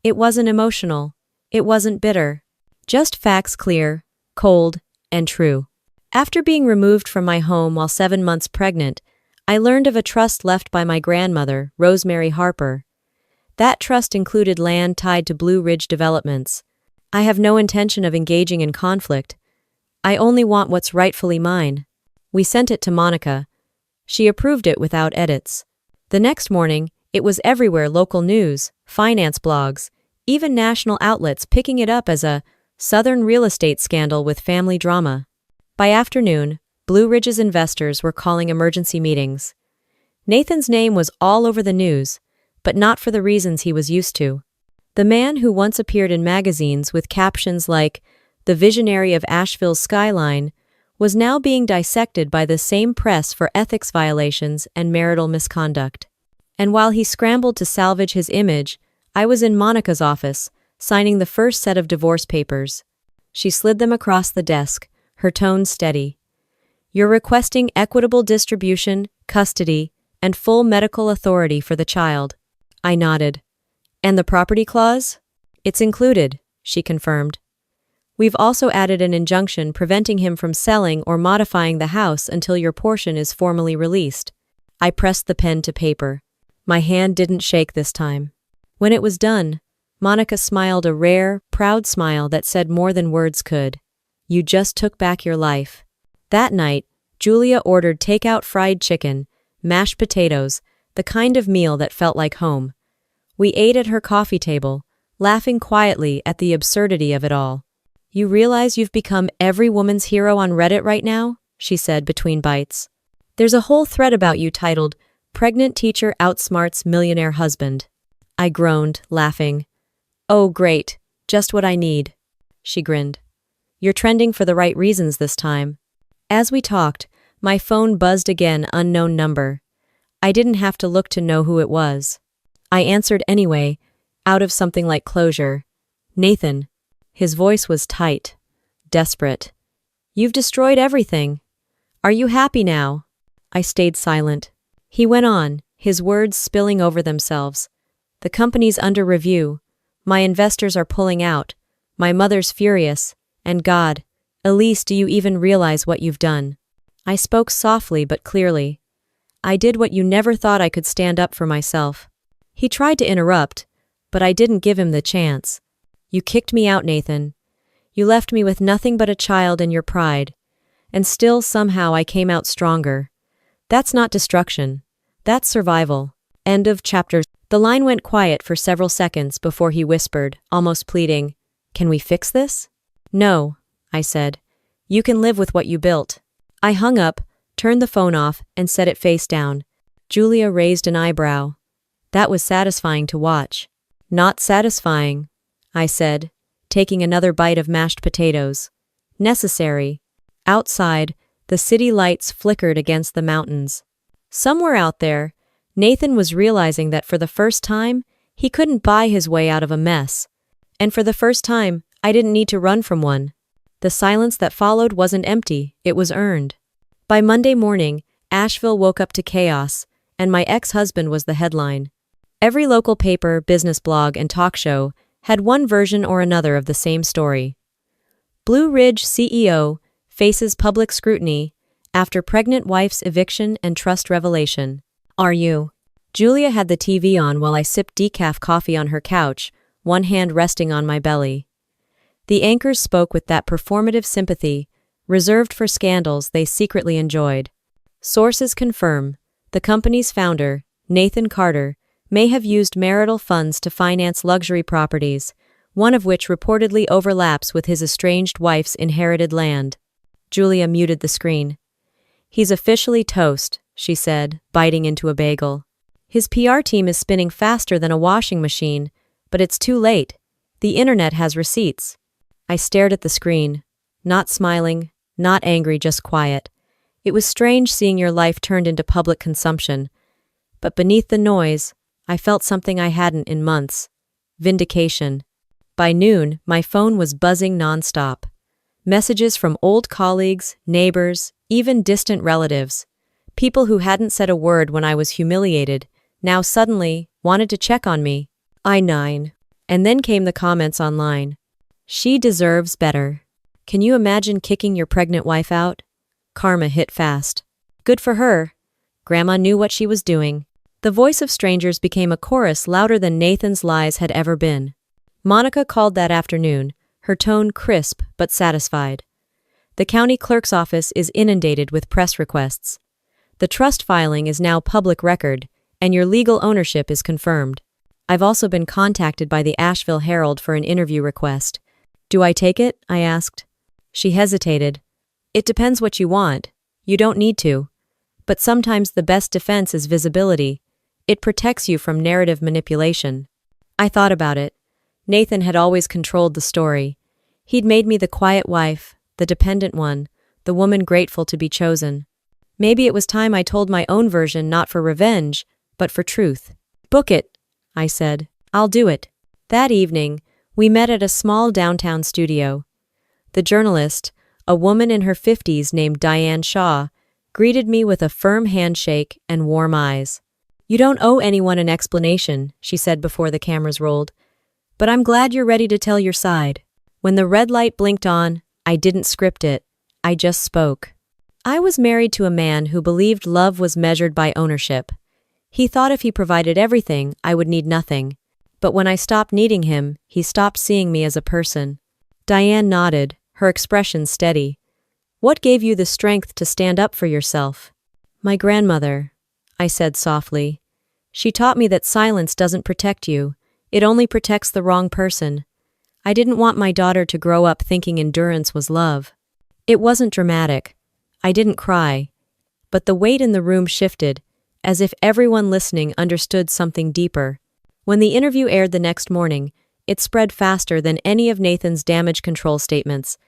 It wasn't emotional. It wasn't bitter. Just facts clear, cold, and true. After being removed from my home while 7 months pregnant, I learned of a trust left by my grandmother, Rosemary Harper. That trust included land tied to Blue Ridge developments. I have no intention of engaging in conflict. I only want what's rightfully mine. We sent it to Monica. She approved it without edits. The next morning, it was everywhere: local news, finance blogs, even national outlets picking it up as a Southern real estate scandal with family drama. By afternoon, Blue Ridge's investors were calling emergency meetings. Nathan's name was all over the news, but not for the reasons he was used to. The man who once appeared in magazines with captions like, "The visionary of Asheville's skyline," was now being dissected by the same press for ethics violations and marital misconduct. And while he scrambled to salvage his image, I was in Monica's office, signing the first set of divorce papers. She slid them across the desk, her tone steady. "You're requesting equitable distribution, custody, and full medical authority for the child." I nodded. "And the property clause?" "It's included," she confirmed. "We've also added an injunction preventing him from selling or modifying the house until your portion is formally released." I pressed the pen to paper. My hand didn't shake this time. When it was done, Monica smiled a rare, proud smile that said more than words could. "You just took back your life." That night, Julia ordered takeout fried chicken, mashed potatoes, the kind of meal that felt like home. We ate at her coffee table, laughing quietly at the absurdity of it all. "You realize you've become every woman's hero on Reddit right now?" she said between bites. "There's a whole thread about you titled, 'Pregnant Teacher Outsmarts Millionaire Husband.'" I groaned, laughing. "Oh, great. Just what I need." She grinned. "You're trending for the right reasons this time." As we talked, my phone buzzed again, unknown number. I didn't have to look to know who it was. I answered anyway, out of something like closure. "Nathan." His voice was tight, desperate. "You've destroyed everything. Are you happy now?" I stayed silent. He went on, his words spilling over themselves. "The company's under review. My investors are pulling out. My mother's furious. And God, Elise, do you even realize what you've done?" I spoke softly but clearly. "I did what you never thought I could stand up for myself." He tried to interrupt, but I didn't give him the chance. "You kicked me out, Nathan. You left me with nothing but a child and your pride. And still, somehow, I came out stronger. That's not destruction. That's survival." End of chapter. The line went quiet for several seconds before he whispered, almost pleading, "Can we fix this?" "No," I said. "You can live with what you built." I hung up, turned the phone off, and set it face down. Julia raised an eyebrow. That was satisfying to watch. "Not satisfying," I said, taking another bite of mashed potatoes. "Necessary." Outside, the city lights flickered against the mountains. Somewhere out there, Nathan was realizing that for the first time, he couldn't buy his way out of a mess. And for the first time, I didn't need to run from one. The silence that followed wasn't empty, it was earned. By Monday morning, Asheville woke up to chaos, and my ex-husband was the headline. Every local paper, business blog, and talk show had one version or another of the same story. Blue Ridge CEO faces public scrutiny after pregnant wife's eviction and trust revelation. "Are you?" Julia had the TV on while I sipped decaf coffee on her couch, one hand resting on my belly. The anchors spoke with that performative sympathy, reserved for scandals they secretly enjoyed. Sources confirm the company's founder, Nathan Carter, may have used marital funds to finance luxury properties, one of which reportedly overlaps with his estranged wife's inherited land. Julia muted the screen. "He's officially toast," she said, biting into a bagel. "His PR team is spinning faster than a washing machine, But it's too late. The internet has receipts. I stared at the screen, not smiling, not angry, just quiet. It was strange seeing your life turned into public consumption. But beneath the noise, I felt something I hadn't in months. Vindication. By noon, my phone was buzzing nonstop. Messages from old colleagues, neighbors, even distant relatives. People who hadn't said a word when I was humiliated, now suddenly wanted to check on me. I-9. And then came the comments online. She deserves better. Can you imagine kicking your pregnant wife out? Karma hit fast. Good for her. Grandma knew what she was doing. The voice of strangers became a chorus louder than Nathan's lies had ever been. Monica called that afternoon, her tone crisp but satisfied. The county clerk's office is inundated with press requests. The trust filing is now public record, and your legal ownership is confirmed. I've also been contacted by the Asheville Herald for an interview request. Do I take it? I asked. She hesitated. It depends what you want. You don't need to. But sometimes the best defense is visibility. It protects you from narrative manipulation. I thought about it. Nathan had always controlled the story. He'd made me the quiet wife, the dependent one, the woman grateful to be chosen. Maybe it was time I told my own version, not for revenge, but for truth. Book it, I said. I'll do it. That evening, we met at a small downtown studio. The journalist, a woman in her 50s named Diane Shaw, greeted me with a firm handshake and warm eyes. You don't owe anyone an explanation, she said before the cameras rolled. But I'm glad you're ready to tell your side. When the red light blinked on, I didn't script it. I just spoke. I was married to a man who believed love was measured by ownership. He thought if he provided everything, I would need nothing. But when I stopped needing him, he stopped seeing me as a person. Diane nodded, her expression steady. What gave you the strength to stand up for yourself? My grandmother, I said softly. She taught me that silence doesn't protect you. It only protects the wrong person. I didn't want my daughter to grow up thinking endurance was love. It wasn't dramatic. I didn't cry. But the weight in the room shifted, as if everyone listening understood something deeper. When the interview aired the next morning, it spread faster than any of Nathan's damage control statements.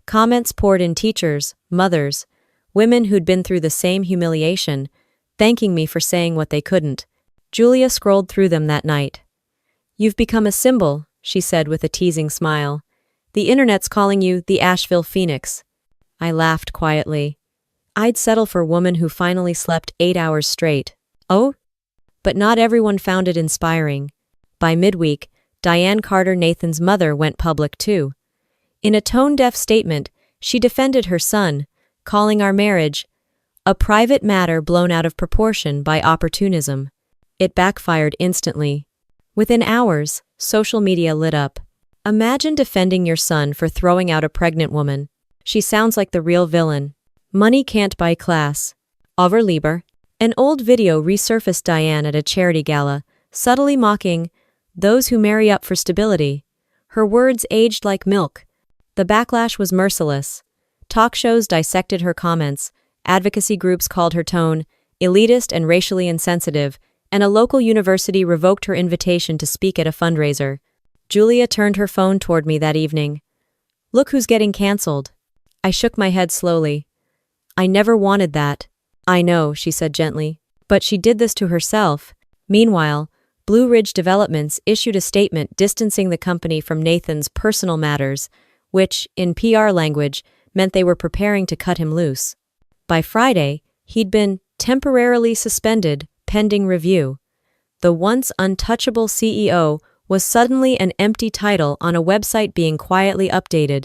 Comments poured in: teachers, mothers, women who'd been through the same humiliation, thanking me for saying what they couldn't. Julia scrolled through them that night. You've become a symbol, she said with a teasing smile. The internet's calling you the Asheville Phoenix. I laughed quietly. I'd settle for a woman who finally slept 8 hours straight. Oh? But not everyone found it inspiring. By midweek, Diane Carter, Nathan's mother, went public too. In a tone-deaf statement, she defended her son, calling our marriage a private matter blown out of proportion by opportunism. It backfired instantly. Within hours, social media lit up. Imagine defending your son for throwing out a pregnant woman. She sounds like the real villain. Money can't buy class. Overlieber. An old video resurfaced Diane at a charity gala, subtly mocking those who marry up for stability. Her words aged like milk. The backlash was merciless. Talk shows dissected her comments, advocacy groups called her tone elitist and racially insensitive, and a local university revoked her invitation to speak at a fundraiser. Julia turned her phone toward me that evening. Look who's getting cancelled. I shook my head slowly. I never wanted that. I know, she said gently, but she did this to herself. Meanwhile, Blue Ridge Developments issued a statement distancing the company from Nathan's personal matters, which, in PR language, meant they were preparing to cut him loose. By Friday, he'd been temporarily suspended, pending review. The once untouchable CEO was suddenly an empty title on a website being quietly updated.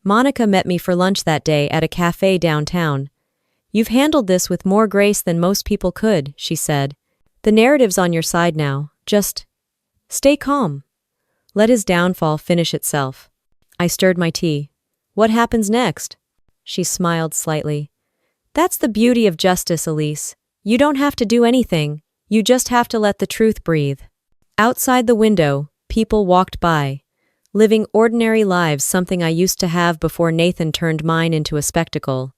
Monica met me for lunch that day at a cafe downtown. You've handled this with more grace than most people could, she said. The narrative's on your side now. Just stay calm. Let his downfall finish itself. I stirred my tea. What happens next? She smiled slightly. That's the beauty of justice, Elise. You don't have to do anything. You just have to let the truth breathe. Outside the window, people walked by, living ordinary lives, something I used to have before Nathan turned mine into a spectacle.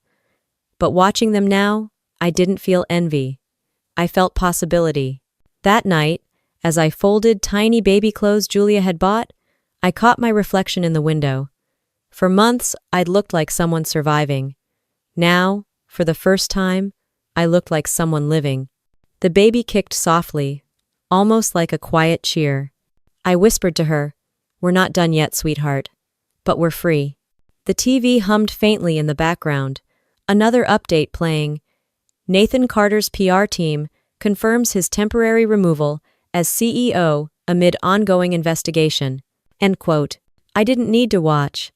But watching them now, I didn't feel envy. I felt possibility. That night, As I folded tiny baby clothes Julia had bought, I caught my reflection in the window. For months, I'd looked like someone surviving. Now, for the first time, I looked like someone living. The baby kicked softly, almost like a quiet cheer. I whispered to her, "We're not done yet, sweetheart. But we're free." The TV hummed faintly in the background. Another update playing. Nathan Carter's PR team confirms his temporary removal as CEO amid ongoing investigation. End quote. I didn't need to watch.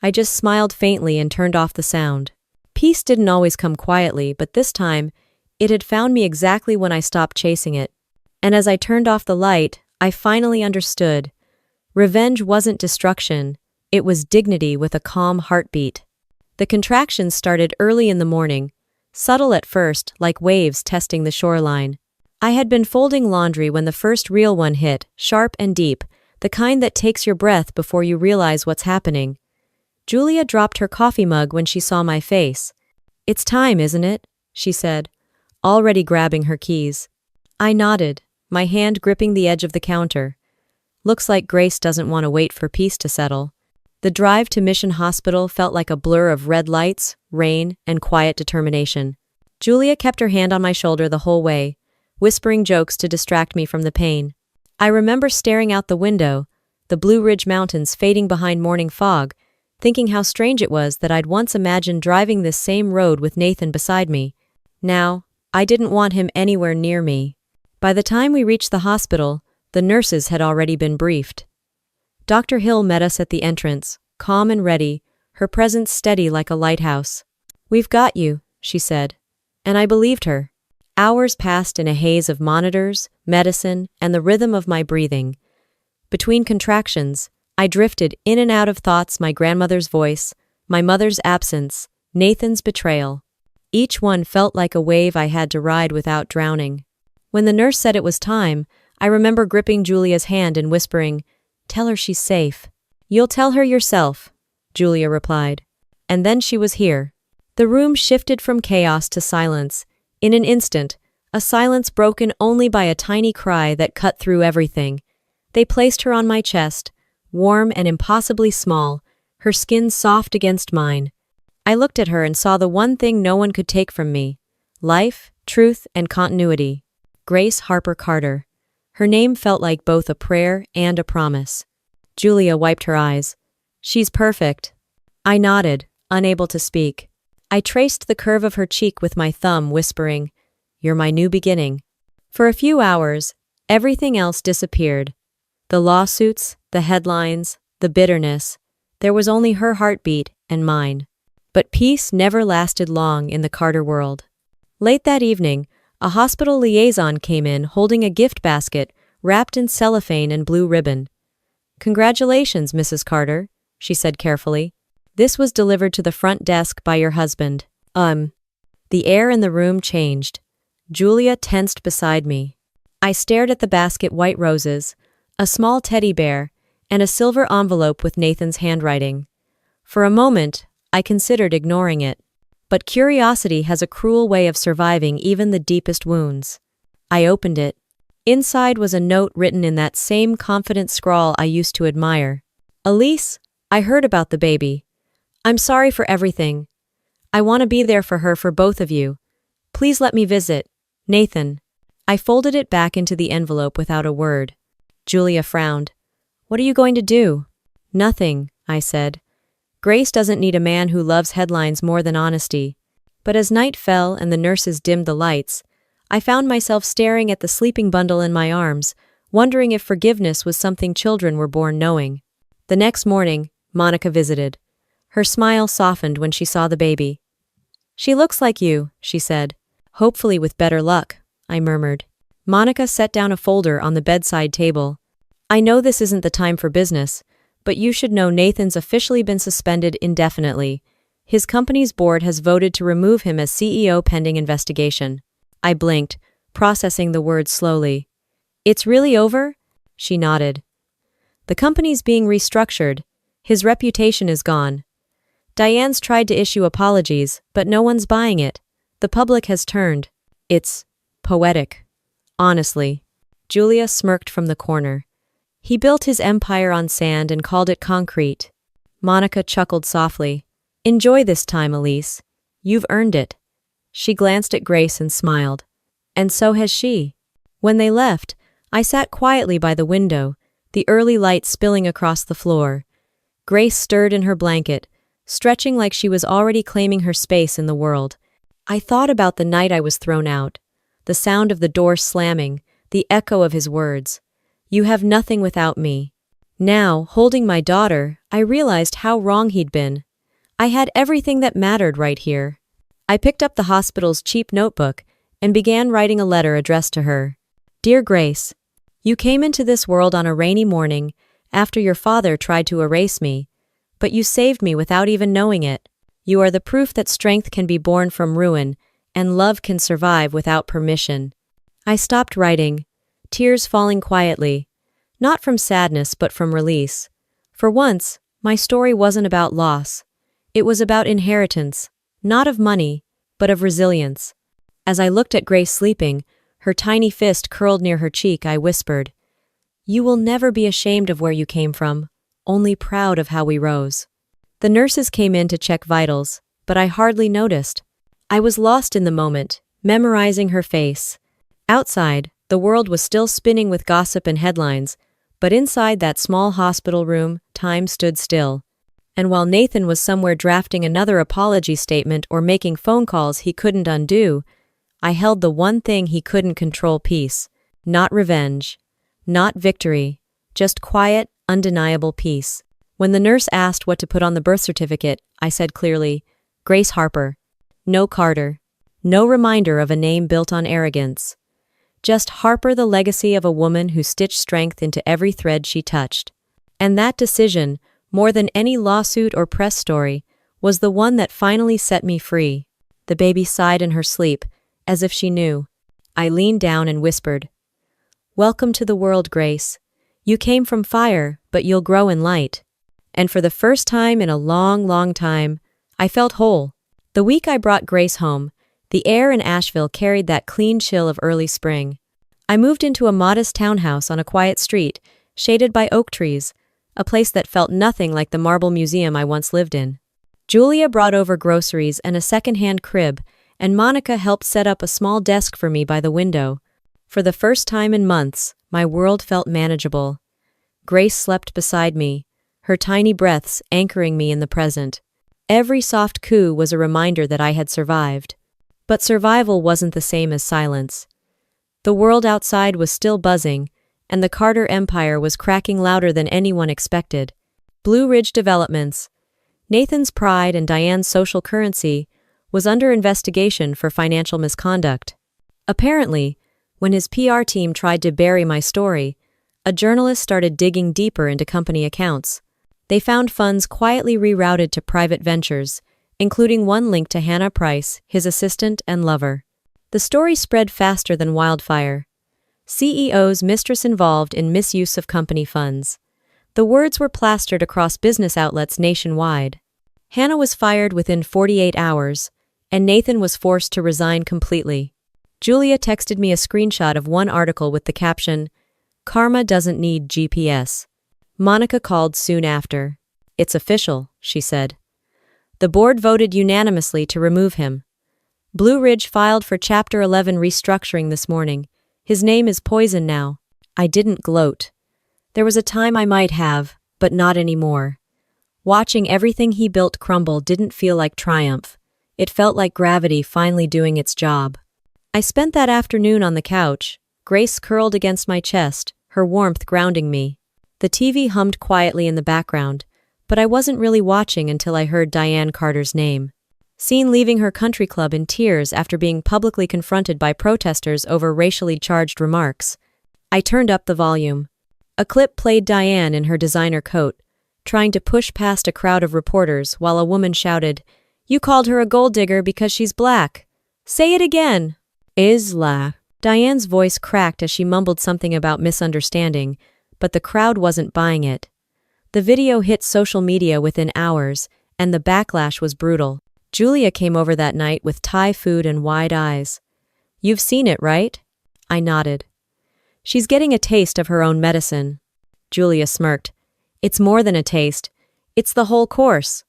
I just smiled faintly and turned off the sound. Peace didn't always come quietly, but this time, it had found me exactly when I stopped chasing it. And as I turned off the light, I finally understood. Revenge wasn't destruction, it was dignity with a calm heartbeat. The contractions started early in the morning, subtle at first, like waves testing the shoreline. I had been folding laundry when the first real one hit, sharp and deep, the kind that takes your breath before you realize what's happening. Julia dropped her coffee mug when she saw my face. "It's time, isn't it?" she said, already grabbing her keys. I nodded, my hand gripping the edge of the counter. Looks like Grace doesn't want to wait for peace to settle. The drive to Mission Hospital felt like a blur of red lights, rain, and quiet determination. Julia kept her hand on my shoulder the whole way, whispering jokes to distract me from the pain. I remember staring out the window, the Blue Ridge Mountains fading behind morning fog, thinking how strange it was that I'd once imagined driving this same road with Nathan beside me. Now, I didn't want him anywhere near me. By the time we reached the hospital, the nurses had already been briefed. Dr. Hill met us at the entrance, calm and ready, her presence steady like a lighthouse. "We've got you," she said. And I believed her. Hours passed in a haze of monitors, medicine, and the rhythm of my breathing. Between contractions, I drifted in and out of thoughts: my grandmother's voice, my mother's absence, Nathan's betrayal. Each one felt like a wave I had to ride without drowning. When the nurse said it was time, I remember gripping Julia's hand and whispering, "Tell her she's safe." "You'll tell her yourself," Julia replied. And then she was here. The room shifted from chaos to silence. In an instant, a silence broken only by a tiny cry that cut through everything. They placed her on my chest, warm and impossibly small, her skin soft against mine. I looked at her and saw the one thing no one could take from me: life, truth, and continuity. Grace Harper Carter. Her name felt like both a prayer and a promise. Julia wiped her eyes. "She's perfect." I nodded, unable to speak. I traced the curve of her cheek with my thumb, whispering, "You're my new beginning." For a few hours, everything else disappeared. The lawsuits, the headlines, the bitterness. There was only her heartbeat and mine. But peace never lasted long in the Carter world. Late that evening, a hospital liaison came in holding a gift basket wrapped in cellophane and blue ribbon. "Congratulations, Mrs. Carter," she said carefully. "This was delivered to the front desk by your husband." The air in the room changed. Julia tensed beside me. I stared at the basket: white roses, a small teddy bear, and a silver envelope with Nathan's handwriting. For a moment, I considered ignoring it. But curiosity has a cruel way of surviving even the deepest wounds. I opened it. Inside was a note written in that same confident scrawl I used to admire. "Elise, I heard about the baby. I'm sorry for everything. I want to be there for her, for both of you. Please let me visit. Nathan." I folded it back into the envelope without a word. Julia frowned. "What are you going to do?" "Nothing," I said. Grace doesn't need a man who loves headlines more than honesty. But as night fell and the nurses dimmed the lights, I found myself staring at the sleeping bundle in my arms, wondering if forgiveness was something children were born knowing. The next morning, Monica visited. Her smile softened when she saw the baby. "She looks like you," she said. "Hopefully with better luck," I murmured. Monica set down a folder on the bedside table. "I know this isn't the time for business, but you should know Nathan's officially been suspended indefinitely. His company's board has voted to remove him as CEO pending investigation." I blinked, processing the words slowly. "It's really over?" She nodded. "The company's being restructured. His reputation is gone. Diane's tried to issue apologies, but no one's buying it. The public has turned. It's poetic. Honestly." Julia smirked from the corner. He built his empire on sand and called it concrete. Monica chuckled softly. Enjoy this time, Elise. You've earned it. She glanced at Grace and smiled. And so has she. When they left, I sat quietly by the window, the early light spilling across the floor. Grace stirred in her blanket, stretching like she was already claiming her space in the world. I thought about the night I was thrown out, the sound of the door slamming, the echo of his words. You have nothing without me. Now, holding my daughter, I realized how wrong he'd been. I had everything that mattered right here. I picked up the hospital's cheap notebook and began writing a letter addressed to her. Dear Grace, you came into this world on a rainy morning after your father tried to erase me, but you saved me without even knowing it. You are the proof that strength can be born from ruin and love can survive without permission. I stopped writing, tears falling quietly, not from sadness but from release. For once, my story wasn't about loss. It was about inheritance, not of money, but of resilience. As I looked at Grace sleeping, her tiny fist curled near her cheek, I whispered, You will never be ashamed of where you came from, only proud of how we rose. The nurses came in to check vitals, but I hardly noticed. I was lost in the moment, memorizing her face. Outside, the world was still spinning with gossip and headlines, but inside that small hospital room, time stood still. And while Nathan was somewhere drafting another apology statement or making phone calls he couldn't undo, I held the one thing he couldn't control: peace. Not revenge. Not victory. Just quiet, undeniable peace. When the nurse asked what to put on the birth certificate, I said clearly, Grace Harper. No Carter. No reminder of a name built on arrogance. Just Harper, the legacy of a woman who stitched strength into every thread she touched. And that decision, more than any lawsuit or press story, was the one that finally set me free. The baby sighed in her sleep, as if she knew. I leaned down and whispered, Welcome to the world, Grace. You came from fire, but you'll grow in light. And for the first time in a long, long time, I felt whole. The week I brought Grace home, the air in Asheville carried that clean chill of early spring. I moved into a modest townhouse on a quiet street, shaded by oak trees, a place that felt nothing like the marble museum I once lived in. Julia brought over groceries and a second-hand crib, and Monica helped set up a small desk for me by the window. For the first time in months, my world felt manageable. Grace slept beside me, her tiny breaths anchoring me in the present. Every soft coo was a reminder that I had survived. But survival wasn't the same as silence. The world outside was still buzzing, and the Carter Empire was cracking louder than anyone expected. Blue Ridge Developments, Nathan's pride and Diane's social currency, was under investigation for financial misconduct. Apparently, when his PR team tried to bury my story, a journalist started digging deeper into company accounts. They found funds quietly rerouted to private ventures, including one linked to Hannah Price, his assistant and lover. The story spread faster than wildfire. CEO's mistress involved in misuse of company funds. The words were plastered across business outlets nationwide. Hannah was fired within 48 hours, and Nathan was forced to resign completely. Julia texted me a screenshot of one article with the caption, Karma doesn't need GPS. Monica called soon after. It's official, she said. The board voted unanimously to remove him. Blue Ridge filed for Chapter 11 restructuring this morning. His name is poison now. I didn't gloat. There was a time I might have, but not anymore. Watching everything he built crumble didn't feel like triumph. It felt like gravity finally doing its job. I spent that afternoon on the couch, Grace curled against my chest, her warmth grounding me. The TV hummed quietly in the background, but I wasn't really watching until I heard Diane Carter's name. Seen leaving her country club in tears after being publicly confronted by protesters over racially charged remarks. I turned up the volume. A clip played Diane in her designer coat, trying to push past a crowd of reporters while a woman shouted, You called her a gold digger because she's black. Say it again. Isla. Diane's voice cracked as she mumbled something about misunderstanding, but the crowd wasn't buying it. The video hit social media within hours, and the backlash was brutal. Julia came over that night with Thai food and wide eyes. You've seen it, right? I nodded. She's getting a taste of her own medicine. Julia smirked. It's more than a taste. It's the whole course.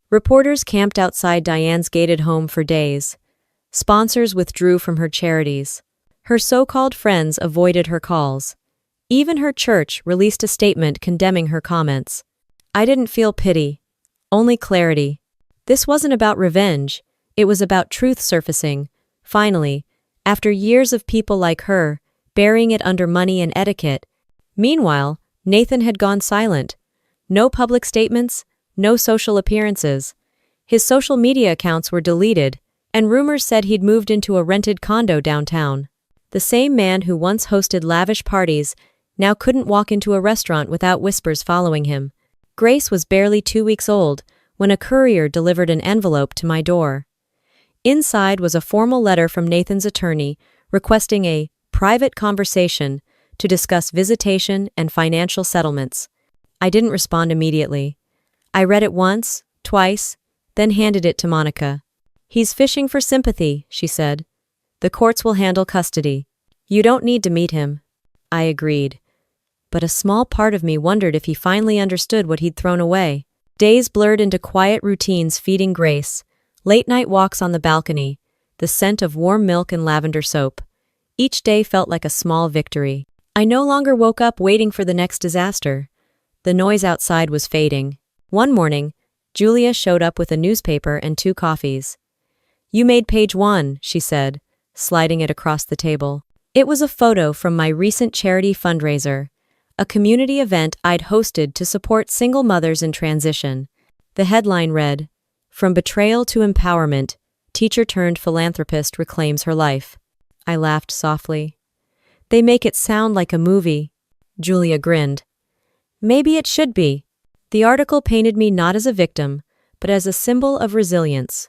Reporters camped outside Diane's gated home for days. Sponsors withdrew from her charities. Her so-called friends avoided her calls. Even her church released a statement condemning her comments. I didn't feel pity, only clarity. This wasn't about revenge, it was about truth surfacing. Finally, after years of people like her, burying it under money and etiquette. Meanwhile, Nathan had gone silent. No public statements, no social appearances. His social media accounts were deleted, and rumors said he'd moved into a rented condo downtown. The same man who once hosted lavish parties now couldn't walk into a restaurant without whispers following him. Grace was barely 2 weeks old when a courier delivered an envelope to my door. Inside was a formal letter from Nathan's attorney requesting a private conversation to discuss visitation and financial settlements. I didn't respond immediately. I read it once, twice, then handed it to Monica. He's fishing for sympathy, she said. The courts will handle custody. You don't need to meet him. I agreed. But a small part of me wondered if he finally understood what he'd thrown away. Days blurred into quiet routines feeding Grace, late-night walks on the balcony, the scent of warm milk and lavender soap. Each day felt like a small victory. I no longer woke up waiting for the next disaster. The noise outside was fading. One morning, Julia showed up with a newspaper and 2 coffees. You made page 1, she said, sliding it across the table. It was a photo from my recent charity fundraiser, a community event I'd hosted to support single mothers in transition. The headline read, From Betrayal to Empowerment, Teacher-turned-philanthropist reclaims her life. I laughed softly. They make it sound like a movie. Julia grinned. Maybe it should be. The article painted me not as a victim, but as a symbol of resilience.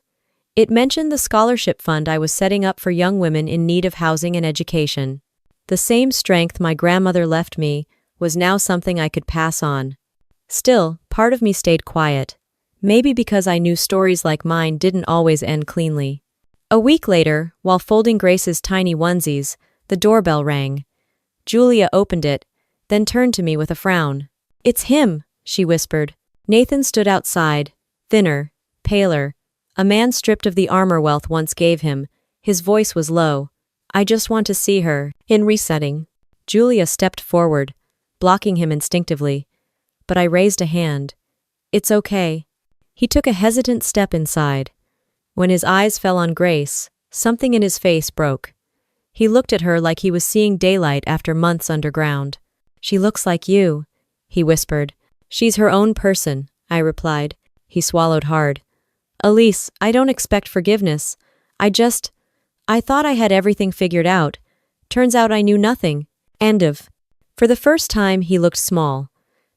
It mentioned the scholarship fund I was setting up for young women in need of housing and education. The same strength my grandmother left me was now something I could pass on. Still, part of me stayed quiet. Maybe because I knew stories like mine didn't always end cleanly. A week later, while folding Grace's tiny onesies, the doorbell rang. Julia opened it, then turned to me with a frown. It's him, she whispered. Nathan stood outside, thinner, paler, a man stripped of the armor wealth once gave him. His voice was low. I just want to see her. In resetting. Julia stepped forward, blocking him instinctively. But I raised a hand. It's okay. He took a hesitant step inside. When his eyes fell on Grace, something in his face broke. He looked at her like he was seeing daylight after months underground. She looks like you, he whispered. She's her own person, I replied. He swallowed hard. Elise, I don't expect forgiveness. I thought I had everything figured out. Turns out I knew nothing. End of. For the first time, he looked small.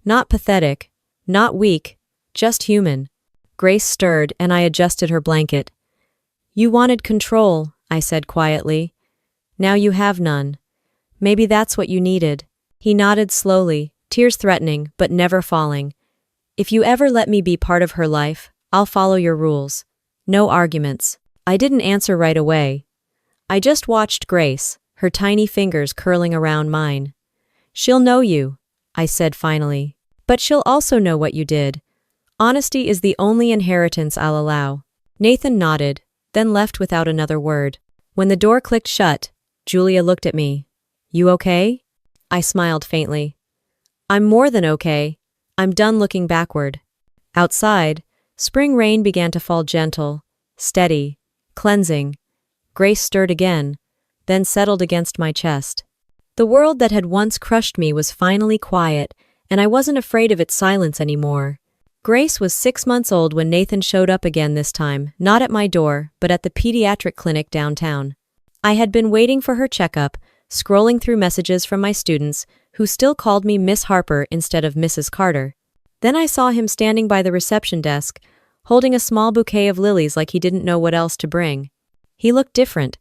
Not pathetic, not weak, just human. Grace stirred, and I adjusted her blanket. You wanted control, I said quietly. Now you have none. Maybe that's what you needed. He nodded slowly, tears threatening, but never falling. If you ever let me be part of her life, I'll follow your rules. No arguments. I didn't answer right away. I just watched Grace, her tiny fingers curling around mine. She'll know you, I said finally. But she'll also know what you did. Honesty is the only inheritance I'll allow. Nathan nodded, then left without another word. When the door clicked shut, Julia looked at me. You okay? I smiled faintly. I'm more than okay. I'm done looking backward. Outside, spring rain began to fall gentle, steady, cleansing. Grace stirred again, then settled against my chest. The world that had once crushed me was finally quiet, and I wasn't afraid of its silence anymore. Grace was 6 months old when Nathan showed up again this time, not at my door, but at the pediatric clinic downtown. I had been waiting for her checkup, scrolling through messages from my students, who still called me Miss Harper instead of Mrs. Carter. Then I saw him standing by the reception desk, holding a small bouquet of lilies like he didn't know what else to bring. He looked different.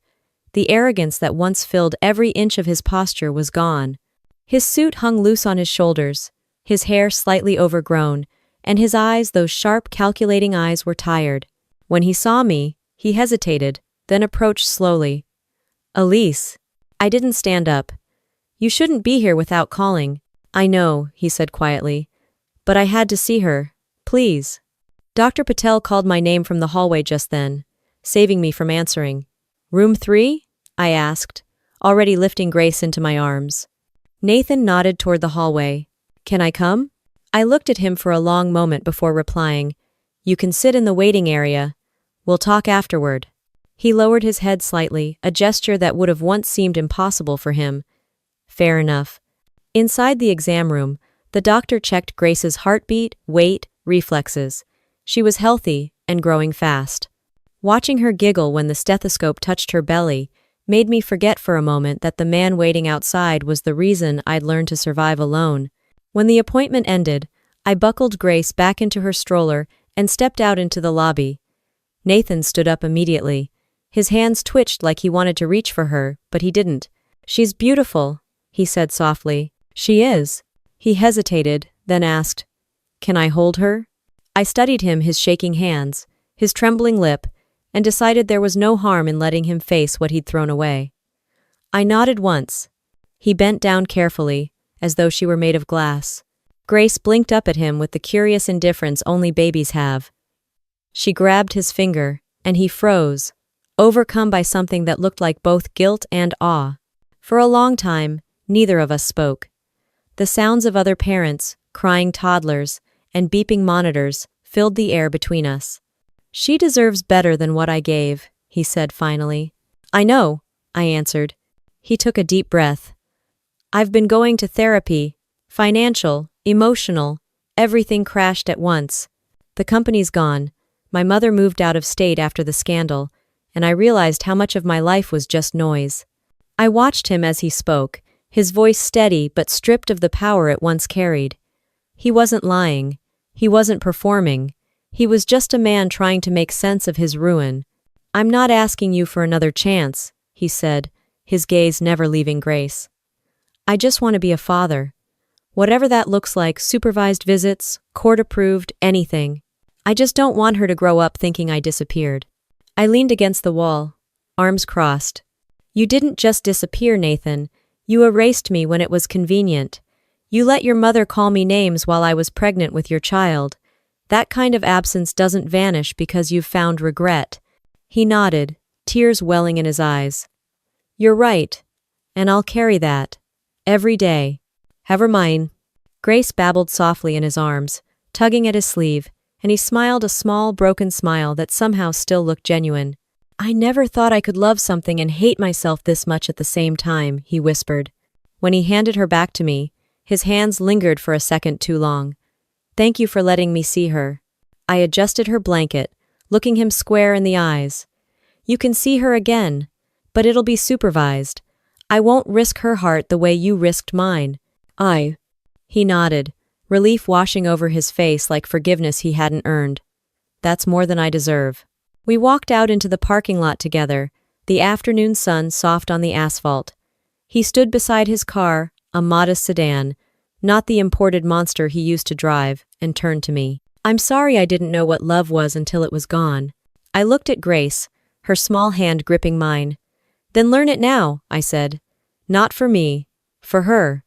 The arrogance that once filled every inch of his posture was gone. His suit hung loose on his shoulders, his hair slightly overgrown, and his eyes, those sharp, calculating eyes, were tired. When he saw me, he hesitated, then approached slowly. Elise. I didn't stand up. You shouldn't be here without calling. I know, he said quietly. But I had to see her. Please. Dr. Patel called my name from the hallway just then, saving me from answering. Room 3? I asked, already lifting Grace into my arms. Nathan nodded toward the hallway. Can I come? I looked at him for a long moment before replying. You can sit in the waiting area. We'll talk afterward. He lowered his head slightly, a gesture that would have once seemed impossible for him. Fair enough. Inside the exam room, the doctor checked Grace's heartbeat, weight, reflexes. She was healthy and growing fast. Watching her giggle when the stethoscope touched her belly made me forget for a moment that the man waiting outside was the reason I'd learned to survive alone. When the appointment ended, I buckled Grace back into her stroller and stepped out into the lobby. Nathan stood up immediately. His hands twitched like he wanted to reach for her, but he didn't. She's beautiful, he said softly. She is. He hesitated, then asked, Can I hold her? I studied him, his shaking hands, his trembling lip, and decided there was no harm in letting him face what he'd thrown away. I nodded once. He bent down carefully, as though she were made of glass. Grace blinked up at him with the curious indifference only babies have. She grabbed his finger, and he froze, overcome by something that looked like both guilt and awe. For a long time, neither of us spoke. The sounds of other parents, crying toddlers, and beeping monitors filled the air between us. She deserves better than what I gave, he said finally. I know, I answered. He took a deep breath. I've been going to therapy, financial, emotional, everything crashed at once. The company's gone. My mother moved out of state after the scandal, and I realized how much of my life was just noise. I watched him as he spoke, his voice steady but stripped of the power it once carried. He wasn't lying. He wasn't performing. He was just a man trying to make sense of his ruin. I'm not asking you for another chance, he said, his gaze never leaving Grace. I just want to be a father. Whatever that looks like, supervised visits, court-approved, anything. I just don't want her to grow up thinking I disappeared. I leaned against the wall, arms crossed. You didn't just disappear, Nathan. You erased me when it was convenient. You let your mother call me names while I was pregnant with your child. That kind of absence doesn't vanish because you've found regret. He nodded, tears welling in his eyes. You're right, and I'll carry that. Every day. Have her mine. Grace babbled softly in his arms, tugging at his sleeve, and he smiled a small, broken smile that somehow still looked genuine. I never thought I could love something and hate myself this much at the same time, he whispered. When he handed her back to me, his hands lingered for a second too long. Thank you for letting me see her. I adjusted her blanket, looking him square in the eyes. You can see her again, but it'll be supervised. I won't risk her heart the way you risked mine. He nodded, relief washing over his face like forgiveness he hadn't earned. That's more than I deserve. We walked out into the parking lot together, the afternoon sun soft on the asphalt. He stood beside his car, a modest sedan, not the imported monster he used to drive, and turned to me. I'm sorry I didn't know what love was until it was gone. I looked at Grace, her small hand gripping mine. Then learn it now, I said. Not for me, for her.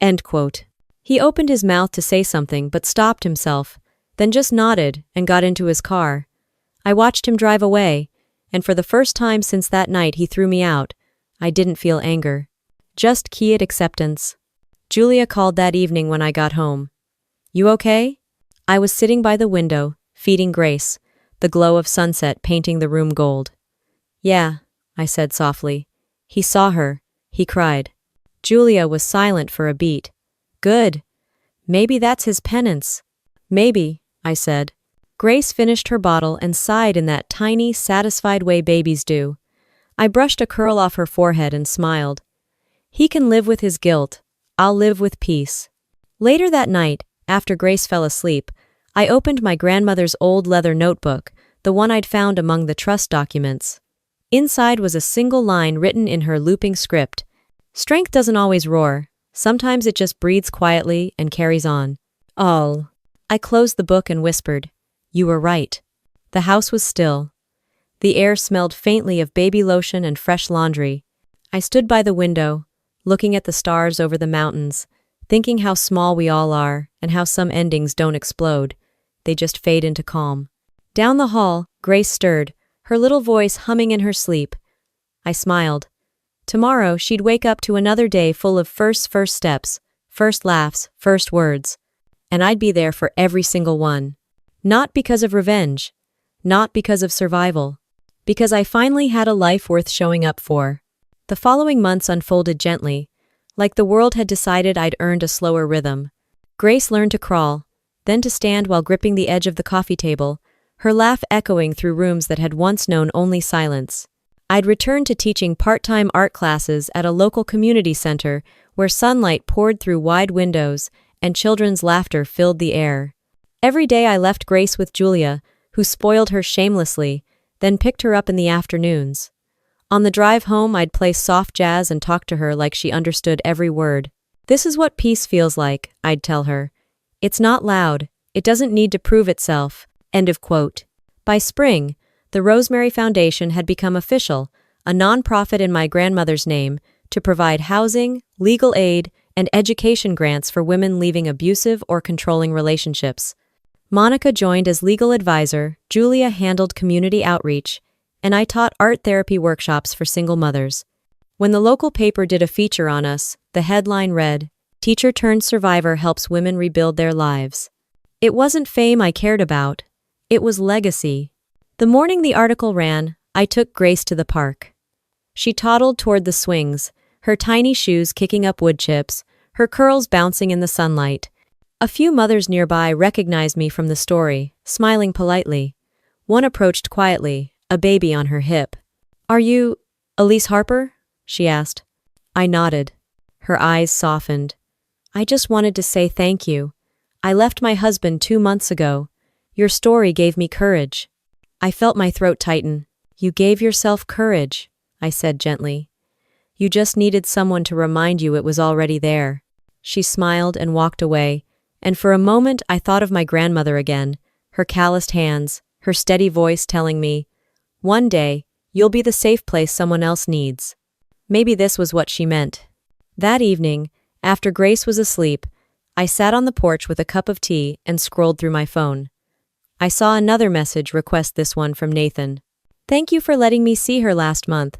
End quote. He opened his mouth to say something but stopped himself, then just nodded and got into his car. I watched him drive away, and for the first time since that night he threw me out, I didn't feel anger. Just quiet acceptance. Julia called that evening when I got home. You okay? I was sitting by the window, feeding Grace, the glow of sunset painting the room gold. Yeah, I said softly. He saw her. He cried. Julia was silent for a beat. Good. Maybe that's his penance. Maybe, I said. Grace finished her bottle and sighed in that tiny, satisfied way babies do. I brushed a curl off her forehead and smiled. He can live with his guilt. I'll live with peace. Later that night, after Grace fell asleep, I opened my grandmother's old leather notebook, the one I'd found among the trust documents. Inside was a single line written in her looping script. Strength doesn't always roar. Sometimes it just breathes quietly and carries on. All. I closed the book and whispered, You were right. The house was still. The air smelled faintly of baby lotion and fresh laundry. I stood by the window, looking at the stars over the mountains, thinking how small we all are and how some endings don't explode. They just fade into calm. Down the hall, Grace stirred, her little voice humming in her sleep. I smiled. Tomorrow, she'd wake up to another day full of first steps, first laughs, first words. And I'd be there for every single one. Not because of revenge. Not because of survival. Because I finally had a life worth showing up for. The following months unfolded gently, like the world had decided I'd earned a slower rhythm. Grace learned to crawl, then to stand while gripping the edge of the coffee table, her laugh echoing through rooms that had once known only silence. I'd returned to teaching part-time art classes at a local community center where sunlight poured through wide windows and children's laughter filled the air. Every day I left Grace with Julia, who spoiled her shamelessly, then picked her up in the afternoons. On the drive home, I'd play soft jazz and talk to her like she understood every word. This is what peace feels like, I'd tell her. It's not loud. It doesn't need to prove itself. End of quote. By spring, the Rosemary Foundation had become official, a nonprofit in my grandmother's name, to provide housing, legal aid, and education grants for women leaving abusive or controlling relationships. Monica joined as legal advisor, Julia handled community outreach, and I taught art therapy workshops for single mothers. When the local paper did a feature on us, the headline read, "Teacher turned survivor helps women rebuild their lives." It wasn't fame I cared about. It was legacy. The morning the article ran, I took Grace to the park. She toddled toward the swings, her tiny shoes kicking up wood chips, her curls bouncing in the sunlight. A few mothers nearby recognized me from the story, smiling politely. One approached quietly, a baby on her hip. "Are you Elise Harper?" she asked. I nodded. Her eyes softened. "I just wanted to say thank you. I left my husband 2 months ago. Your story gave me courage." I felt my throat tighten. "You gave yourself courage," I said gently. "You just needed someone to remind you it was already there." She smiled and walked away, and for a moment I thought of my grandmother again, her calloused hands, her steady voice telling me, "One day, you'll be the safe place someone else needs." Maybe this was what she meant. That evening, after Grace was asleep, I sat on the porch with a cup of tea and scrolled through my phone. I saw another message request this one from Nathan. "Thank you for letting me see her last month.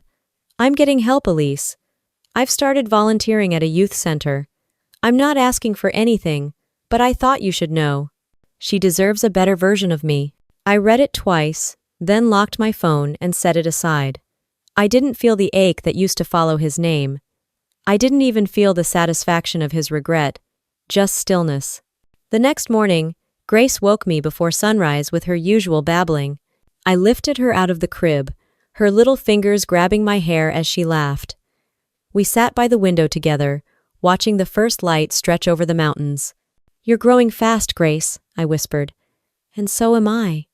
I'm getting help, Elise. I've started volunteering at a youth center. I'm not asking for anything, but I thought you should know. She deserves a better version of me." I read it twice, then locked my phone and set it aside. I didn't feel the ache that used to follow his name. I didn't even feel the satisfaction of his regret, just stillness. The next morning, Grace woke me before sunrise with her usual babbling. I lifted her out of the crib, her little fingers grabbing my hair as she laughed. We sat by the window together, watching the first light stretch over the mountains. "You're growing fast, Grace," I whispered. "And so am I."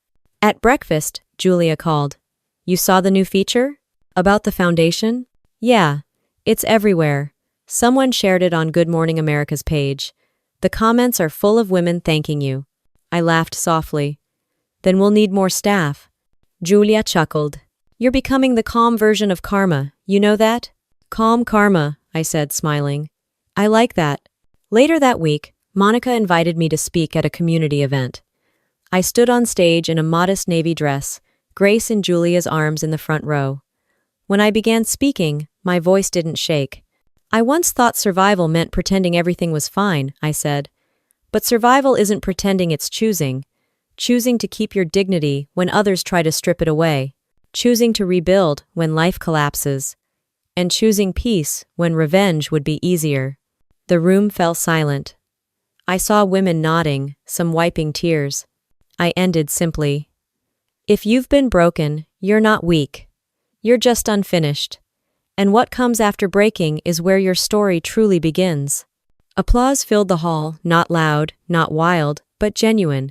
At breakfast, Julia called. "You saw the new feature? About the foundation?" "Yeah, it's everywhere. Someone shared it on Good Morning America's page. The comments are full of women thanking you." I laughed softly. "Then we'll need more staff." Julia chuckled. "You're becoming the calm version of Karma, you know that?" "Calm Karma," I said, smiling. "I like that." Later that week, Monica invited me to speak at a community event. I stood on stage in a modest navy dress, Grace in Julia's arms in the front row. When I began speaking, my voice didn't shake. "I once thought survival meant pretending everything was fine," I said. "But survival isn't pretending, it's choosing. Choosing to keep your dignity when others try to strip it away. Choosing to rebuild when life collapses. And choosing peace when revenge would be easier." The room fell silent. I saw women nodding, some wiping tears. I ended simply. "If you've been broken, you're not weak. You're just unfinished. And what comes after breaking is where your story truly begins." Applause filled the hall, not loud, not wild, but genuine.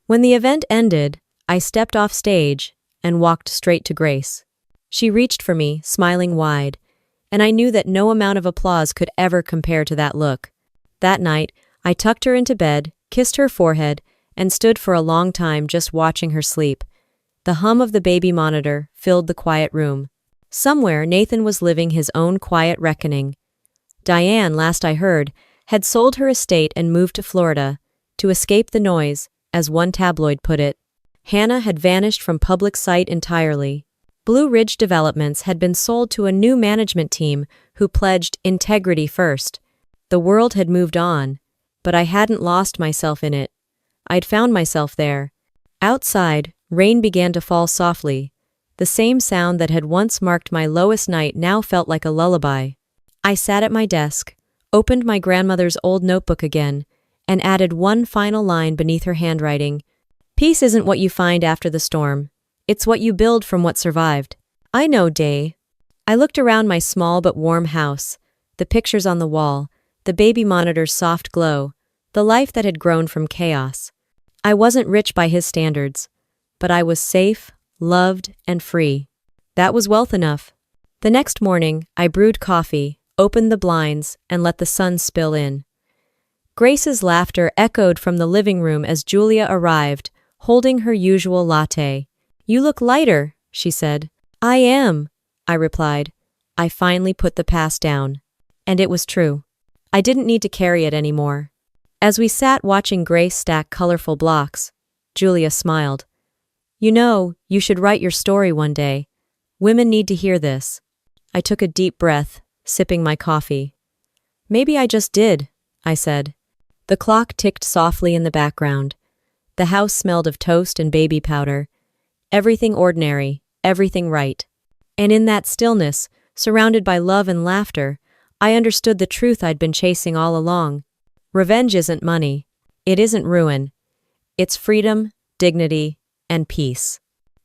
When the event ended, I stepped off stage and walked straight to Grace. She reached for me, smiling wide, and I knew that no amount of applause could ever compare to that look. That night, I tucked her into bed, kissed her forehead, and stood for a long time just watching her sleep. The hum of the baby monitor filled the quiet room. Somewhere, Nathan was living his own quiet reckoning. Diane, last I heard, had sold her estate and moved to Florida to escape the noise, as one tabloid put it. Hannah had vanished from public sight entirely. Blue Ridge Developments had been sold to a new management team who pledged integrity first. The world had moved on, but I hadn't lost myself in it. I'd found myself there. Outside, rain began to fall softly. The same sound that had once marked my lowest night now felt like a lullaby. I sat at my desk, opened my grandmother's old notebook again, and added one final line beneath her handwriting. Peace isn't what you find after the storm. It's what you build from what survived. I know, Day. I looked around my small but warm house, the pictures on the wall, the baby monitor's soft glow, the life that had grown from chaos. I wasn't rich by his standards, but I was safe, loved, and free. That was wealth enough. The next morning, I brewed coffee, opened the blinds, and let the sun spill in. Grace's laughter echoed from the living room as Julia arrived, holding her usual latte. "You look lighter," she said. "I am," I replied. I finally put the past down. And it was true. I didn't need to carry it anymore. As we sat watching Grace stack colorful blocks, Julia smiled. "You know, you should write your story one day. Women need to hear this." I took a deep breath, sipping my coffee. "Maybe I just did," I said. The clock ticked softly in the background. The house smelled of toast and baby powder. Everything ordinary, everything right. And in that stillness, surrounded by love and laughter, I understood the truth I'd been chasing all along. Revenge isn't money. It isn't ruin. It's freedom, dignity, and peace.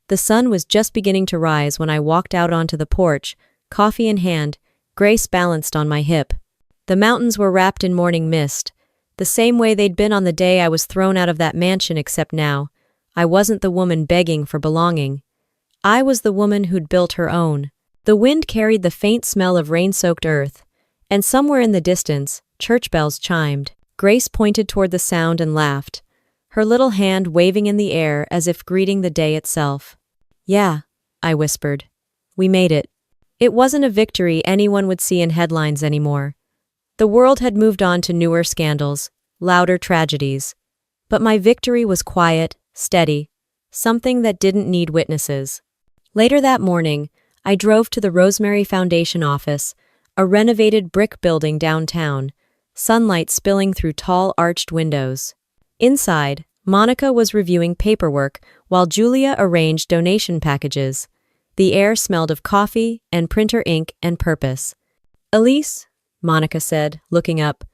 The sun was just beginning to rise when I walked out onto the porch, coffee in hand, Grace balanced on my hip. The mountains were wrapped in morning mist, the same way they'd been on the day I was thrown out of that mansion, except now, I wasn't the woman begging for belonging. I was the woman who'd built her own. The wind carried the faint smell of rain-soaked earth, and somewhere in the distance, church bells chimed. Grace pointed toward the sound and laughed, her little hand waving in the air as if greeting the day itself. "Yeah," I whispered. "We made it." It wasn't a victory anyone would see in headlines anymore. The world had moved on to newer scandals, louder tragedies. But my victory was quiet, steady, something that didn't need witnesses. Later that morning, I drove to the Rosemary Foundation office, a renovated brick building downtown, sunlight spilling through tall arched windows. Inside, Monica was reviewing paperwork while Julia arranged donation packages. The air smelled of coffee and printer ink and purpose. "Elise," Monica said, looking up,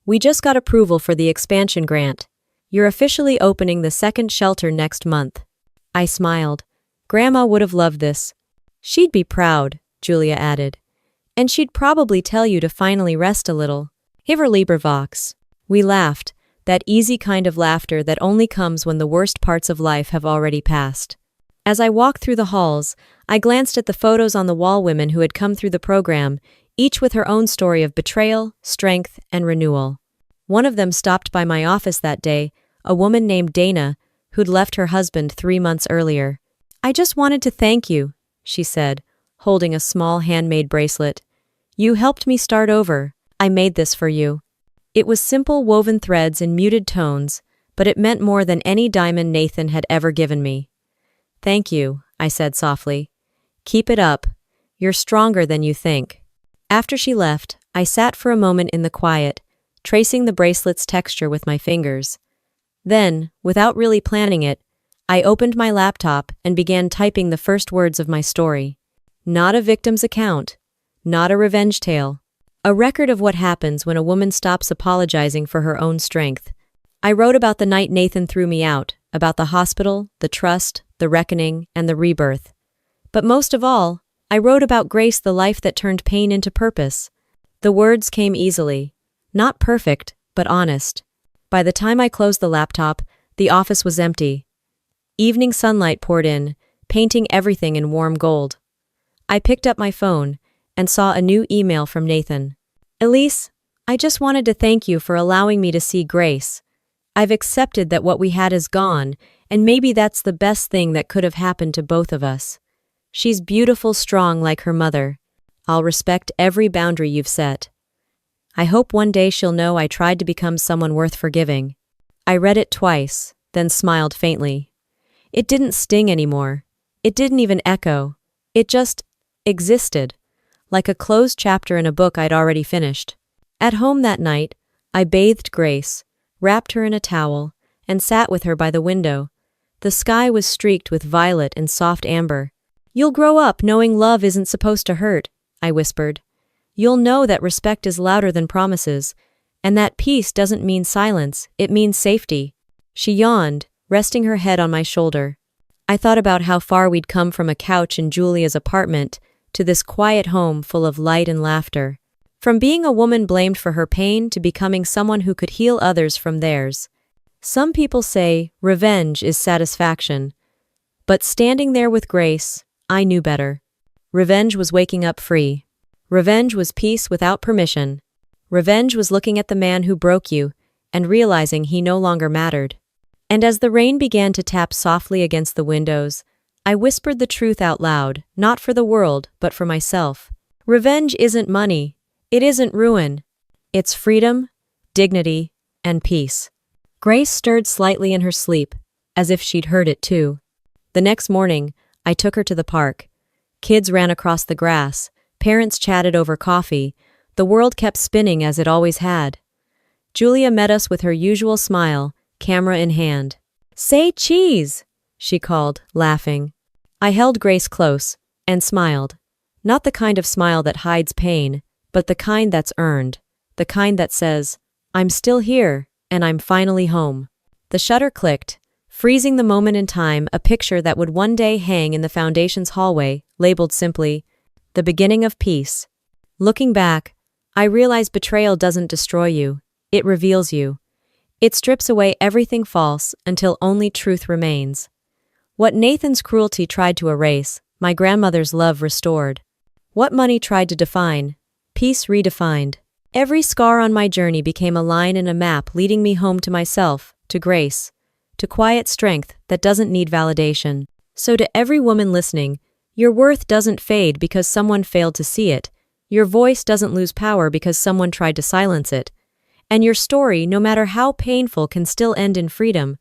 "we just got approval for the expansion grant. You're officially opening the second shelter next month." I smiled. Grandma would have loved this. "She'd be proud," Julia added. "And she'd probably tell you to finally rest a little. Hiver LibreVox." We laughed, that easy kind of laughter that only comes when the worst parts of life have already passed. As I walked through the halls, I glanced at the photos on the wall, women who had come through the program, each with her own story of betrayal, strength, and renewal. One of them stopped by my office that day, a woman named Dana, who'd left her husband 3 months earlier. "I just wanted to thank you," she said, holding a small handmade bracelet. "You helped me start over. I made this for you." It was simple woven threads in muted tones, but it meant more than any diamond Nathan had ever given me. "Thank you," I said softly. "Keep it up. You're stronger than you think." After she left, I sat for a moment in the quiet, tracing the bracelet's texture with my fingers. Then, without really planning it, I opened my laptop and began typing the first words of my story. Not a victim's account, not a revenge tale. A record of what happens when a woman stops apologizing for her own strength. I wrote about the night Nathan threw me out, about the hospital, the trust, the reckoning, and the rebirth. But most of all, I wrote about Grace, the life that turned pain into purpose. The words came easily. Not perfect, but honest. By the time I closed the laptop, the office was empty. Evening sunlight poured in, painting everything in warm gold. I picked up my phone and saw a new email from Nathan. "Elise, I just wanted to thank you for allowing me to see Grace. I've accepted that what we had is gone, and maybe that's the best thing that could have happened to both of us. She's beautiful, strong like her mother. I'll respect every boundary you've set." I hope one day she'll know I tried to become someone worth forgiving. I read it twice, then smiled faintly. It didn't sting anymore. It didn't even echo. It just existed, like a closed chapter in a book I'd already finished. At home that night, I bathed Grace, wrapped her in a towel, and sat with her by the window. The sky was streaked with violet and soft amber. "You'll grow up knowing love isn't supposed to hurt," I whispered. "You'll know that respect is louder than promises, and that peace doesn't mean silence, it means safety." She yawned, resting her head on my shoulder. I thought about how far we'd come from a couch in Julia's apartment to this quiet home full of light and laughter. From being a woman blamed for her pain to becoming someone who could heal others from theirs. Some people say revenge is satisfaction. But standing there with Grace, I knew better. Revenge was waking up free. Revenge was peace without permission. Revenge was looking at the man who broke you and realizing he no longer mattered. And as the rain began to tap softly against the windows, I whispered the truth out loud, not for the world, but for myself. Revenge isn't money. It isn't ruin. It's freedom, dignity, and peace. Grace stirred slightly in her sleep, as if she'd heard it too. The next morning, I took her to the park. Kids ran across the grass, parents chatted over coffee, the world kept spinning as it always had. Julia met us with her usual smile, camera in hand. "Say cheese," she called, laughing. I held Grace close and smiled. Not the kind of smile that hides pain, but the kind that's earned, the kind that says, "I'm still here, and I'm finally home." The shutter clicked, freezing the moment in time, a picture that would one day hang in the foundation's hallway, labeled simply, "The Beginning of Peace." Looking back, I realized betrayal doesn't destroy you, it reveals you. It strips away everything false until only truth remains. What Nathan's cruelty tried to erase, my grandmother's love restored. What money tried to define, peace redefined. Every scar on my journey became a line in a map leading me home to myself, to Grace, to quiet strength that doesn't need validation. So to every woman listening, your worth doesn't fade because someone failed to see it. Your voice doesn't lose power because someone tried to silence it. And your story, no matter how painful, can still end in freedom.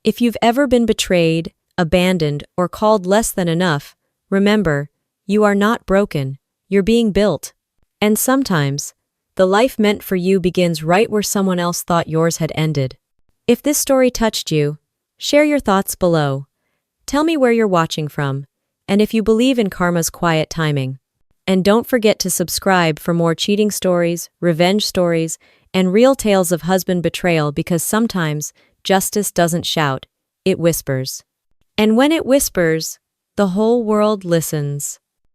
If you've ever been betrayed, abandoned, or called less than enough, remember, you are not broken, you're being built. And sometimes, the life meant for you begins right where someone else thought yours had ended. If this story touched you, share your thoughts below. Tell me where you're watching from, and if you believe in karma's quiet timing. And don't forget to subscribe for more cheating stories, revenge stories, and real tales of husband betrayal, because sometimes justice doesn't shout, it whispers. And when it whispers, the whole world listens.